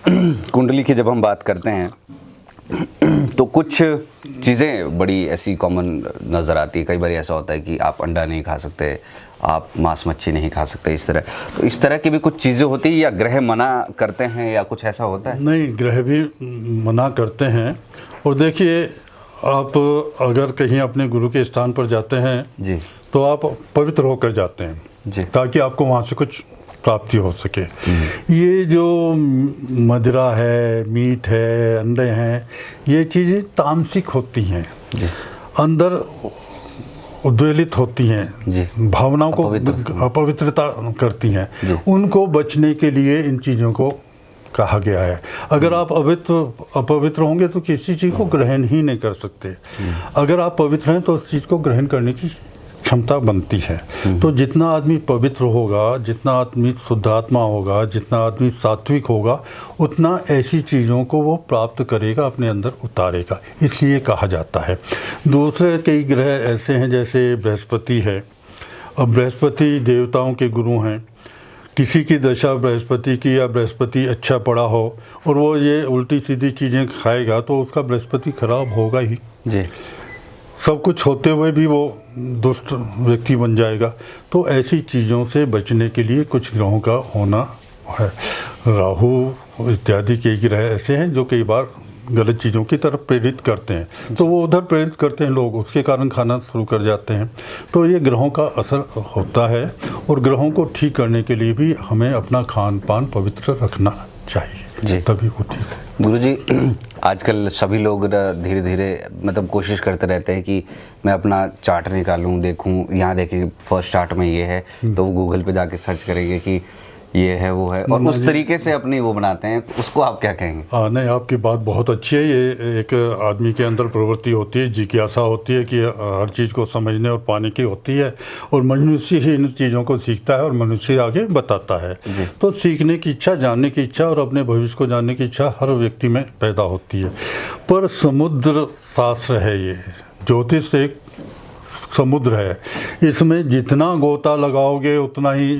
कुंडली की जब हम बात करते हैं तो कुछ चीज़ें बड़ी ऐसी कॉमन नज़र आती है। कई बार ऐसा होता है कि आप अंडा नहीं खा सकते, आप मांस मच्छी नहीं खा सकते, इस तरह। तो इस तरह की भी कुछ चीज़ें होती है या ग्रह मना करते हैं या कुछ ऐसा होता है? नहीं, ग्रह भी मना करते हैं। और देखिए, आप अगर कहीं अपने गुरु के स्थान पर जाते हैं जी, तो आप पवित्र होकर जाते हैं जी, ताकि आपको वहाँ से कुछ प्राप्ति हो सके। ये जो मदिरा है, मीट है, अंडे हैं, ये चीज़ें तामसिक होती हैं, अंदर उद्वेलित होती हैं, भावनाओं को अपवित्रता करती हैं। उनको बचने के लिए इन चीज़ों को कहा गया है। अगर आप अपवित्र होंगे तो किसी चीज़ को ग्रहण ही नहीं कर सकते। अगर आप पवित्र हैं तो उस चीज़ को ग्रहण करने की क्षमता बनती है। तो जितना आदमी पवित्र होगा, जितना आदमी शुद्धात्मा होगा, जितना आदमी सात्विक होगा, उतना ऐसी चीज़ों को वो प्राप्त करेगा, अपने अंदर उतारेगा, इसलिए कहा जाता है। दूसरे कई ग्रह ऐसे हैं, जैसे बृहस्पति है। अब बृहस्पति देवताओं के गुरु हैं। किसी की दशा बृहस्पति की या बृहस्पति अच्छा पड़ा हो और वो ये उल्टी सीधी चीज़ें खाएगा तो उसका बृहस्पति खराब होगा ही जी। सब कुछ होते हुए भी वो दुष्ट व्यक्ति बन जाएगा। तो ऐसी चीज़ों से बचने के लिए कुछ ग्रहों का होना है। राहु इत्यादि के ग्रह ऐसे हैं जो कई बार गलत चीज़ों की तरफ प्रेरित करते हैं, तो वो उधर प्रेरित करते हैं लोग, उसके कारण खाना शुरू कर जाते हैं। तो ये ग्रहों का असर होता है और ग्रहों को ठीक करने के लिए भी हमें अपना खान पान पवित्र रखना चाहिए, तभी वो ठीक है। गुरुजी, आजकल सभी लोग धीरे धीरे मतलब कोशिश करते रहते हैं कि मैं अपना चार्ट निकालूं, देखूं, यहाँ देखें फर्स्ट चार्ट में ये है, तो वो गूगल पे जाके सर्च करेंगे कि ये है वो है, और उस तरीके से अपनी वो बनाते हैं, उसको आप क्या कहेंगे? नहीं, आपकी बात बहुत अच्छी है। ये एक आदमी के अंदर प्रवृत्ति होती है, जिज्ञासा होती है कि हर चीज़ को समझने और पाने की होती है, और मनुष्य ही इन चीज़ों को सीखता है और मनुष्य आगे बताता है। तो सीखने की इच्छा, जानने की इच्छा और अपने भविष्य को जानने की इच्छा हर व्यक्ति में पैदा होती है। पर समुद्र शास्त्र है ये, ज्योतिष एक समुद्र है, इसमें जितना गोता लगाओगे उतना ही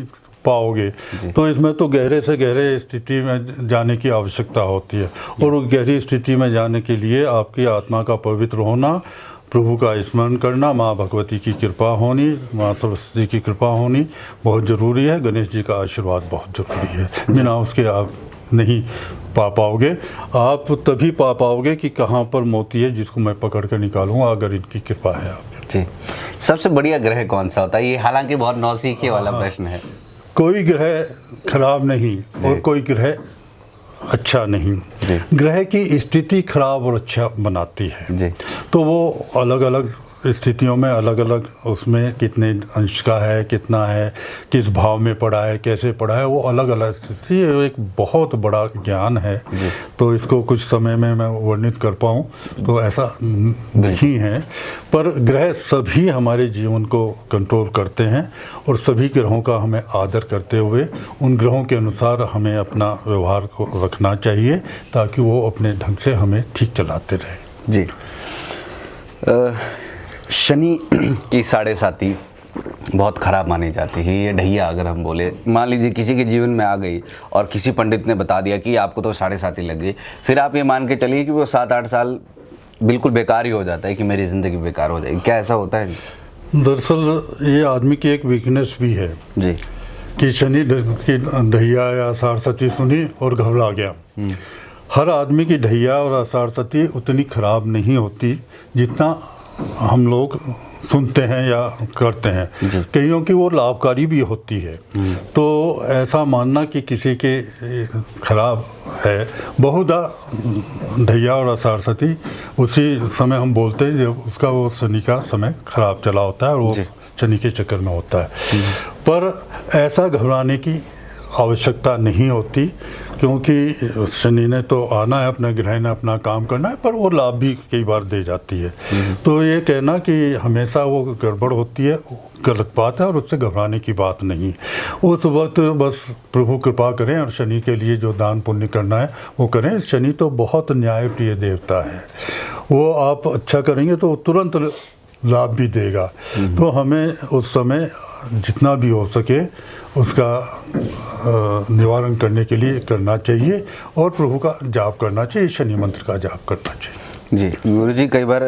पाओगे। तो इसमें तो गहरे से गहरे स्थिति में जाने की आवश्यकता होती है, और उस गहरी स्थिति में जाने के लिए आपकी आत्मा का पवित्र होना, प्रभु का स्मरण करना, माँ भगवती की कृपा होनी, माँ सरस्वती की कृपा होनी बहुत ज़रूरी है। गणेश जी का आशीर्वाद बहुत ज़रूरी है, बिना उसके आप नहीं पा पाओगे। आप तभी पा पाओगे कि कहाँ पर मोती है जिसको मैं पकड़ कर निकालूंगा, अगर इनकी कृपा है आप जी। सबसे बढ़िया ग्रह कौन सा होता है? ये हालांकि बहुत नौसिखिए वाला प्रश्न है। कोई ग्रह खराब नहीं और कोई ग्रह अच्छा नहीं। ग्रह की स्थिति खराब और अच्छा बनाती है जी। तो वो अलग अलग स्थितियों में अलग अलग, उसमें कितने अंश का है, कितना है, किस भाव में पड़ा है, कैसे पड़ा है, वो अलग अलग स्थिति है। एक बहुत बड़ा ज्ञान है, तो इसको कुछ समय में मैं वर्णित कर पाऊँ तो ऐसा नहीं है। पर ग्रह सभी हमारे जीवन को कंट्रोल करते हैं, और सभी ग्रहों का हमें आदर करते हुए उन ग्रहों के अनुसार हमें अपना व्यवहार को रखना चाहिए, ताकि वो अपने ढंग से हमें ठीक चलाते रहें। जी। शनि की साढ़े साती बहुत ख़राब मानी जाती है। ये ढैया अगर हम बोले, मान लीजिए किसी के जीवन में आ गई और किसी पंडित ने बता दिया कि आपको तो साढ़े साती लग गई, फिर आप ये मान के चलिए कि वो 7-8 साल बिल्कुल बेकार ही हो जाता है, कि मेरी ज़िंदगी बेकार हो जाएगी। क्या ऐसा होता है? दरअसल ये आदमी की एक वीकनेस भी है जी, कि शनि की ढैया या अषाढ़ सती सुनी और घबरा गया। हर आदमी की ढैया और अषाढ़ सती उतनी खराब नहीं होती जितना हम लोग सुनते हैं या करते हैं। कईयों की वो लाभकारी भी होती है। तो ऐसा मानना कि किसी के खराब है, बहुधा ढैया और अषाढ़ सती उसी समय हम बोलते हैं जब उसका वो शनि का समय खराब चला होता है और वो शनि के चक्कर में होता है। पर ऐसा घबराने की आवश्यकता नहीं होती, क्योंकि शनि ने तो आना है, अपने ग्रह ने अपना काम करना है, पर वो लाभ भी कई बार दे जाती है। तो ये कहना कि हमेशा वो गड़बड़ होती है, गलत बात है, और उससे घबराने की बात नहीं। उस वक्त बस प्रभु कृपा करें और शनि के लिए जो दान पुण्य करना है वो करें। शनि तो बहुत न्यायप्रिय देवता है, वो आप अच्छा करेंगे तो तुरंत लाभ भी देगा। तो हमें उस समय जितना भी हो सके उसका निवारण करने के लिए करना चाहिए, और प्रभु का जाप करना चाहिए, शनि मंत्र का जाप करना चाहिए। जी गुरु जी, कई बार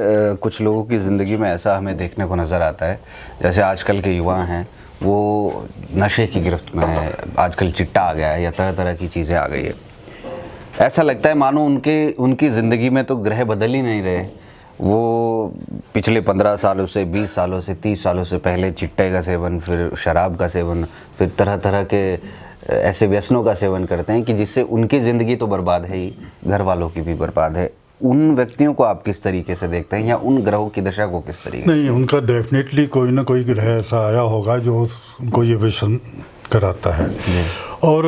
कुछ लोगों की ज़िंदगी में ऐसा हमें देखने को नज़र आता है, जैसे आजकल के युवा हैं वो नशे की गिरफ्त में है, आजकल चिट्टा आ गया है या तरह तरह की चीज़ें आ गई है। ऐसा लगता है मानो उनकी ज़िंदगी में तो ग्रह बदल ही नहीं रहे। वो पिछले 15 सालों से, 20 सालों से, 30 सालों से पहले चिट्टे का सेवन, फिर शराब का सेवन, फिर तरह तरह के ऐसे व्यसनों का सेवन करते हैं कि जिससे उनकी ज़िंदगी तो बर्बाद है ही, घर वालों की भी बर्बाद है। उन व्यक्तियों को आप किस तरीके से देखते हैं, या उन ग्रहों की दशा को किस तरीके? नहीं, उनका डेफिनेटली कोई ना कोई ग्रह ऐसा आया होगा जो उसको ये व्यसन कराता है। और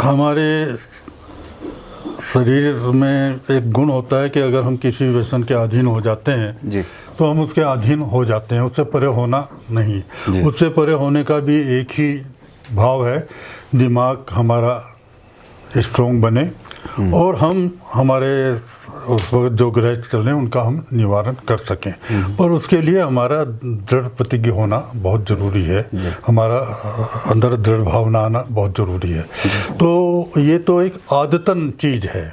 हमारे शरीर में एक गुण होता है कि अगर हम किसी व्यसन के अधीन हो जाते हैं जी, तो हम उसके अधीन हो जाते हैं, उससे परे होना नहीं। उससे परे होने का भी एक ही भाव है, दिमाग हमारा स्ट्रोंग बने और हम हमारे उस वक्त जो ग्रह चल रहे हैं उनका हम निवारण कर सकें। पर उसके लिए हमारा दृढ़ प्रतिज्ञ होना बहुत ज़रूरी है, हमारा अंदर दृढ़ भावना आना बहुत ज़रूरी है। तो ये तो एक आदतन चीज़ है,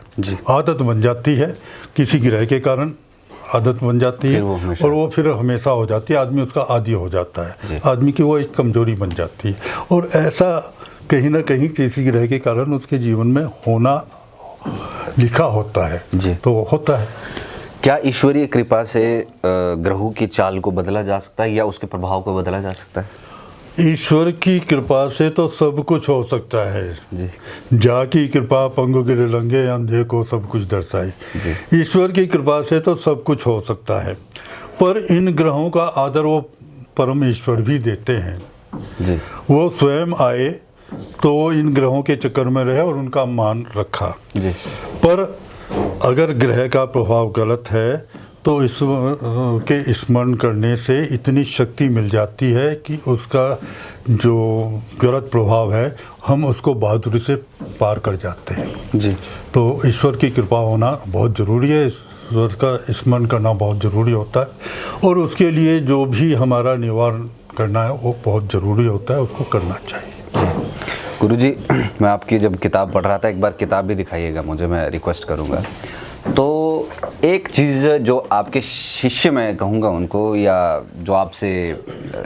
आदत बन जाती है, किसी ग्रह के कारण आदत बन जाती है और वो फिर हमेशा हो जाती है, आदमी उसका आदी हो जाता है, आदमी की वो एक कमजोरी बन जाती है। और ऐसा कहीं ना कहीं किसी ग्रह के कारण उसके जीवन में होना लिखा होता है, तो होता है। क्या ईश्वरीय कृपा से ग्रहों की चाल को बदला जा सकता है या उसके प्रभाव को बदला जा सकता है? ईश्वर की कृपा से तो सब कुछ हो सकता है जी। जा की कृपा पंगु गिरे लंगे, अंधे को सब कुछ दर्शाई। ईश्वर की कृपा से तो सब कुछ हो सकता है, पर इन ग्रहों का आदर वो परम ईश्वर भी देते हैं जी। वो स्वयं आए तो वो इन ग्रहों के चक्कर में रहे और उनका मान रखा। जी। पर अगर ग्रह का प्रभाव गलत है तो ईश्वर के स्मरण करने से इतनी शक्ति मिल जाती है कि उसका जो गलत प्रभाव है हम उसको बहादुरी से पार कर जाते हैं। जी। तो ईश्वर की कृपा होना बहुत ज़रूरी है, ईश्वर का स्मरण करना बहुत ज़रूरी होता है और उसके लिए जो भी हमारा निवारण करना है वो बहुत ज़रूरी होता है, उसको करना चाहिए। गुरुजी, मैं आपकी जब किताब पढ़ रहा था, एक बार किताब भी दिखाइएगा मुझे, मैं रिक्वेस्ट करूँगा। तो एक चीज़ जो आपके शिष्य मैं कहूँगा उनको, या जो आपसे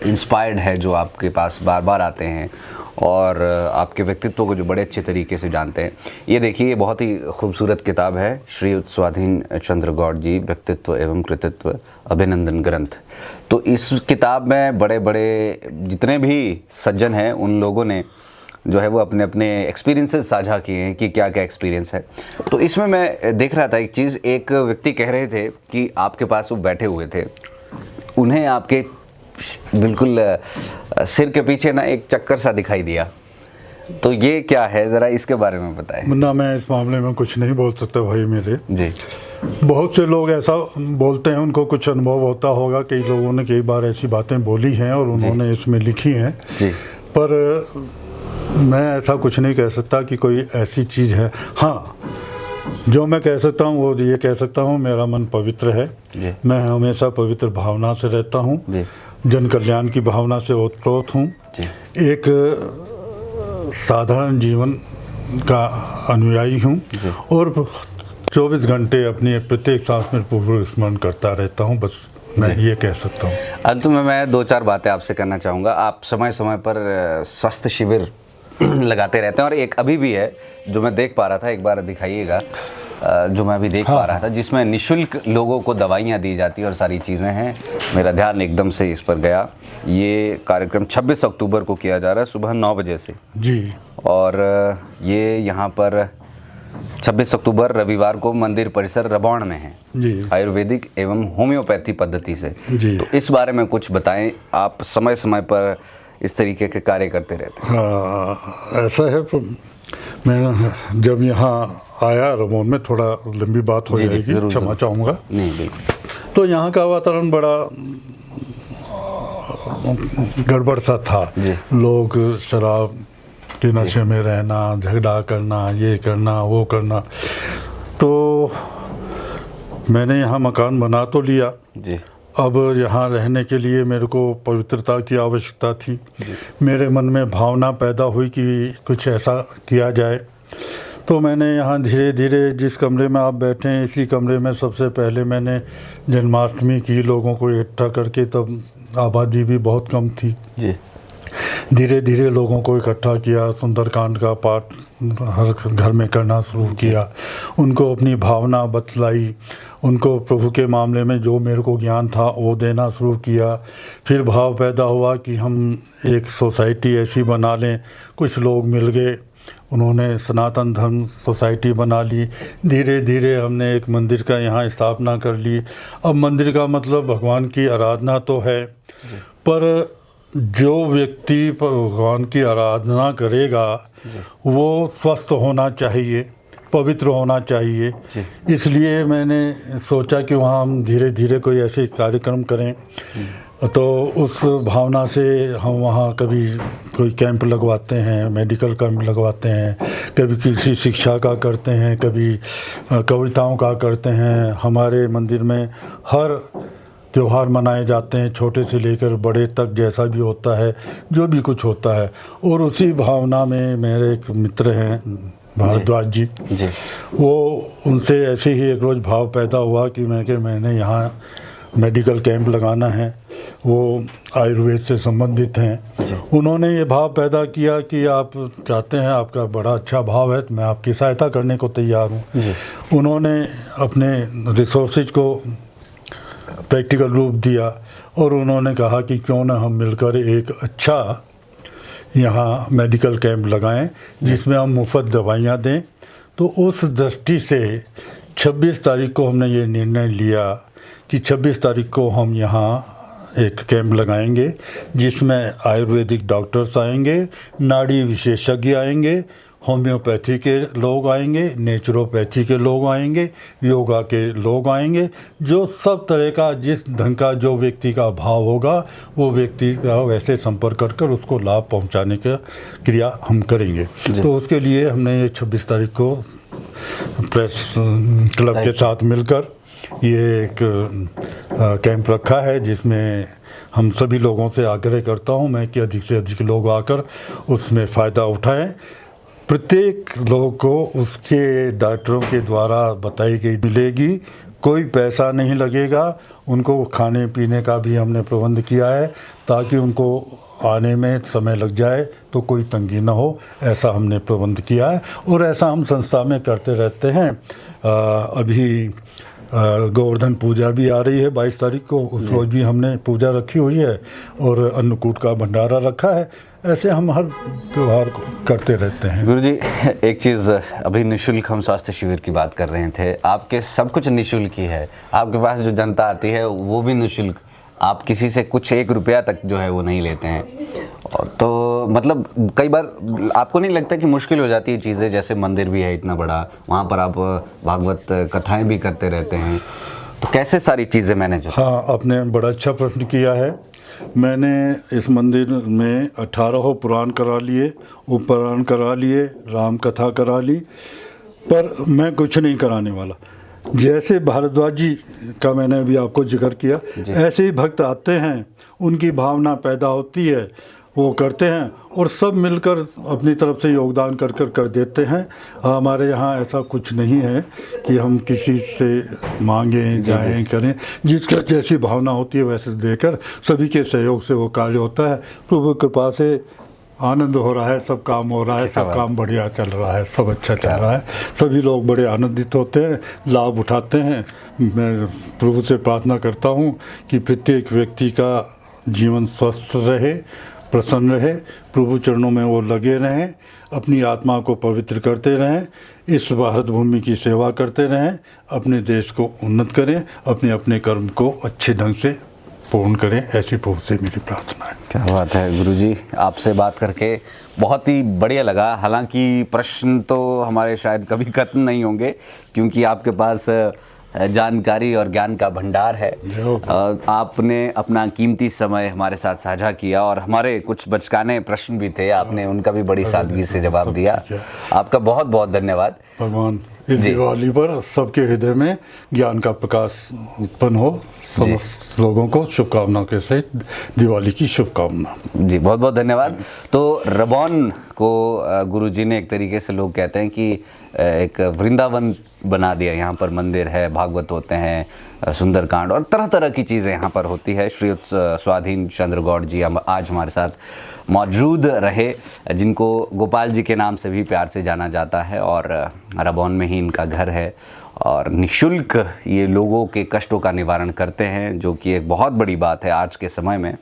इंस्पायर्ड है, जो आपके पास बार बार आते हैं और आपके व्यक्तित्व को जो बड़े अच्छे तरीके से जानते हैं, ये देखिए, ये बहुत ही खूबसूरत किताब है, श्री स्वाधीन चंद्र गौड़ जी व्यक्तित्व एवं कृतित्व अभिनंदन ग्रंथ। तो इस किताब में बड़े बड़े जितने भी सज्जन हैं उन लोगों ने जो है वो अपने अपने एक्सपीरियंसेस साझा किए हैं कि क्या क्या एक्सपीरियंस है। तो इसमें मैं देख रहा था एक चीज़, एक व्यक्ति कह रहे थे कि आपके पास वो बैठे हुए थे, उन्हें आपके बिल्कुल सिर के पीछे ना एक चक्कर सा दिखाई दिया। तो ये क्या है, ज़रा इसके बारे में बताएं। मुन्ना, मैं इस मामले में कुछ नहीं बोल सकता भाई मेरे। जी। बहुत से लोग ऐसा बोलते हैं, उनको कुछ अनुभव होता होगा, कई लोगों ने कई बार ऐसी बातें बोली हैं और उन्होंने इसमें लिखी हैं। जी। पर मैं ऐसा कुछ नहीं कह सकता कि कोई ऐसी चीज़ है। हाँ, जो मैं कह सकता हूँ वो ये कह सकता हूँ, मेरा मन पवित्र है। जी। मैं हमेशा पवित्र भावना से रहता हूँ, जन कल्याण की भावना से ओतप्रोत हूँ, एक साधारण जीवन का अनुयायी हूँ और 24 घंटे अपनी प्रत्येक सांस में प्रभु स्मरण करता रहता हूँ। बस मैं ये कह सकता हूँ। अंत में मैं 2-4 बातें आपसे करना चाहूँगा। आप समय समय पर स्वास्थ्य शिविर लगाते रहते हैं और एक अभी भी है जो मैं देख पा रहा था, एक बार दिखाइएगा, जो मैं अभी देख पा रहा था, जिसमें निःशुल्क लोगों को दवाइयाँ दी जाती और सारी चीज़ें हैं। मेरा ध्यान एकदम से इस पर गया। ये कार्यक्रम 26 अक्टूबर को किया जा रहा है सुबह 9 बजे से। जी। और ये यहाँ पर 26 अक्टूबर रविवार को मंदिर परिसर रबौण में है जी, आयुर्वेदिक एवं होम्योपैथी पद्धति से जी। तो इस बारे में कुछ बताएं। आप समय समय पर इस तरीके के कार्य करते रहते हैं। हाँ, ऐसा है। मैं जब यहाँ आया रबौन में, थोड़ा लंबी बात हो जाएगी, क्षमा चाहूँगा। नहीं, बिल्कुल। तो यहाँ का वातावरण बड़ा गड़बड़ सा था। लोग शराब के नशे में रहना, झगड़ा करना, ये करना वो करना। तो मैंने यहाँ मकान बना तो लिया जी। अब यहाँ रहने के लिए मेरे को पवित्रता की आवश्यकता थी। मेरे मन में भावना पैदा हुई कि कुछ ऐसा किया जाए। तो मैंने यहाँ धीरे धीरे, जिस कमरे में आप बैठे हैं इसी कमरे में सबसे पहले मैंने जन्माष्टमी की, लोगों को इकट्ठा करके, तब आबादी भी बहुत कम थी जी। धीरे धीरे लोगों को इकट्ठा किया, सुंदरकांड का पाठ हर घर में करना शुरू किया, उनको अपनी भावना बतलाई, उनको प्रभु के मामले में जो मेरे को ज्ञान था वो देना शुरू किया। फिर भाव पैदा हुआ कि हम एक सोसाइटी ऐसी बना लें। कुछ लोग मिल गए, उन्होंने सनातन धर्म सोसाइटी बना ली। धीरे धीरे हमने एक मंदिर का यहाँ स्थापना कर ली। अब मंदिर का मतलब भगवान की आराधना तो है, पर जो व्यक्ति भगवान की आराधना करेगा वो स्वस्थ होना चाहिए, पवित्र होना चाहिए। इसलिए मैंने सोचा कि वहाँ हम धीरे धीरे कोई ऐसे कार्यक्रम करें। तो उस भावना से हम वहाँ कभी कोई कैंप लगवाते हैं, मेडिकल कैंप लगवाते हैं, कभी किसी शिक्षा का करते हैं, कभी कविताओं का करते हैं। हमारे मंदिर में हर त्यौहार मनाए जाते हैं, छोटे से लेकर बड़े तक, जैसा भी होता है, जो भी कुछ होता है। और उसी भावना में मेरे एक मित्र हैं भारद्वाज जी, वो उनसे ऐसे ही एक रोज़ भाव पैदा हुआ कि मैंने यहाँ मेडिकल कैंप लगाना है, वो आयुर्वेद से संबंधित हैं। उन्होंने ये भाव पैदा किया कि आप चाहते हैं, आपका बड़ा अच्छा भाव है, तो मैं आपकी सहायता करने को तैयार हूँ। उन्होंने अपने रिसोर्सेज को प्रैक्टिकल रूप दिया और उन्होंने कहा कि क्यों ना हम मिलकर एक अच्छा यहाँ मेडिकल कैंप लगाएं जिसमें हम मुफ्त दवाइयाँ दें। तो उस दृष्टि से 26 तारीख को हमने ये निर्णय लिया कि 26 तारीख को हम यहाँ एक कैंप लगाएंगे जिसमें आयुर्वेदिक डॉक्टर्स आएंगे, नाड़ी विशेषज्ञ आएंगे, होम्योपैथी के लोग आएंगे, नेचुरोपैथी के लोग आएंगे, योगा के लोग आएंगे। जो सब तरह का जिस ढंग का जो व्यक्ति का भाव होगा वो व्यक्ति का वैसे संपर्क कर उसको लाभ पहुंचाने का क्रिया हम करेंगे। तो उसके लिए हमने ये 26 तारीख को प्रेस क्लब के साथ मिलकर ये एक कैंप रखा है, जिसमें हम सभी लोगों से आग्रह करता हूं मैं कि अधिक से अधिक लोग आकर उसमें फ़ायदा उठाएं। प्रत्येक लोग को उसके डॉक्टरों के द्वारा बताई गई मिलेगी, कोई पैसा नहीं लगेगा। उनको खाने पीने का भी हमने प्रबंध किया है ताकि उनको आने में समय लग जाए तो कोई तंगी ना हो, ऐसा हमने प्रबंध किया है और ऐसा हम संस्था में करते रहते हैं। अभी गोवर्धन पूजा भी आ रही है 22 तारीख को, उस रोज़ भी हमने पूजा रखी हुई है और अन्नकूट का भंडारा रखा है। ऐसे हम हर त्यौहार को करते रहते हैं। गुरुजी, एक चीज़, अभी निःशुल्क हम स्वास्थ्य शिविर की बात कर रहे थे, आपके सब कुछ निःशुल्क ही है, आपके पास जो जनता आती है वो भी निःशुल्क, आप किसी से कुछ 1 रुपया तक जो है वो नहीं लेते हैं। और तो मतलब कई बार आपको नहीं लगता कि मुश्किल हो जाती है चीज़ें, जैसे मंदिर भी है इतना बड़ा, वहाँ पर आप भागवत कथाएं भी करते रहते हैं, तो कैसे सारी चीज़ें मैनेज होती? हाँ, आपने बड़ा अच्छा प्रश्न किया है। मैंने इस मंदिर में 18 पुराण करा लिए, उपपुराण करा लिए, राम कथा करा ली, पर मैं कुछ नहीं कराने वाला। जैसे भारद्वाज जी का मैंने अभी आपको जिक्र किया, ऐसे ही भक्त आते हैं, उनकी भावना पैदा होती है, वो करते हैं और सब मिलकर अपनी तरफ से योगदान कर देते हैं। हमारे यहाँ ऐसा कुछ नहीं है कि हम किसी से मांगें जाएं करें, जिसका जैसी भावना होती है वैसे देकर सभी के सहयोग से वो कार्य होता है। प्रभु कृपा से आनंद हो रहा है, सब काम हो रहा है, सब काम बढ़िया चल रहा है, सब अच्छा चल रहा है, सभी लोग बड़े आनंदित होते हैं, लाभ उठाते हैं। मैं प्रभु से प्रार्थना करता हूँ कि प्रत्येक व्यक्ति का जीवन स्वस्थ रहे, प्रसन्न रहे, प्रभु चरणों में वो लगे रहें, अपनी आत्मा को पवित्र करते रहें, इस भारत भूमि की सेवा करते रहें, अपने देश को उन्नत करें, अपने अपने कर्म को अच्छे ढंग से पूर्ण करें, ऐसी प्रभु से मेरी प्रार्थना है। क्या बात है गुरुजी, आपसे बात करके बहुत ही बढ़िया लगा। हालांकि प्रश्न तो हमारे शायद कभी खत्म नहीं होंगे, क्योंकि आपके पास जानकारी और ज्ञान का भंडार है। आपने अपना कीमती समय हमारे साथ साझा किया और हमारे कुछ बचकाने प्रश्न भी थे, आपने उनका भी बड़ी सादगी से जवाब दिया। आपका बहुत बहुत धन्यवाद। भगवान इस दिवाली पर सबके हृदय में ज्ञान का प्रकाश उत्पन्न हो। समस्त लोगों को शुभकामनाओं के सहित दिवाली की शुभकामना। जी, बहुत बहुत धन्यवाद। तो रबौन को गुरुजी ने एक तरीके से लोग कहते हैं कि एक वृंदावन बना दिया। यहाँ पर मंदिर है, भागवत होते हैं, सुंदरकांड और तरह तरह की चीज़ें यहाँ पर होती है। श्रीयुत स्वाधीन चंद्र गौड़ जी आज हमारे साथ मौजूद रहे, जिनको गोपाल जी के नाम से भी प्यार से जाना जाता है और रबौन में ही इनका घर है और निःशुल्क ये लोगों के कष्टों का निवारण करते हैं, जो कि एक बहुत बड़ी बात है आज के समय में।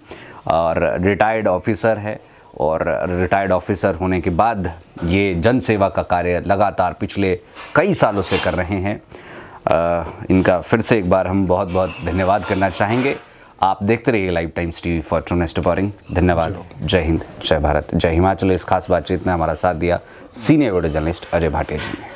और रिटायर्ड ऑफिसर है और रिटायर्ड ऑफिसर होने के बाद ये जन सेवा का कार्य लगातार पिछले कई सालों से कर रहे हैं। इनका फिर से एक बार हम बहुत बहुत धन्यवाद करना चाहेंगे। आप देखते रहिए live times TV for truest reporting. धन्यवाद। जय हिंद, जय भारत, जय हिमाचल। इस खास बातचीत में हमारा साथ दिया senior video journalist Ajay Bhatia ji ने।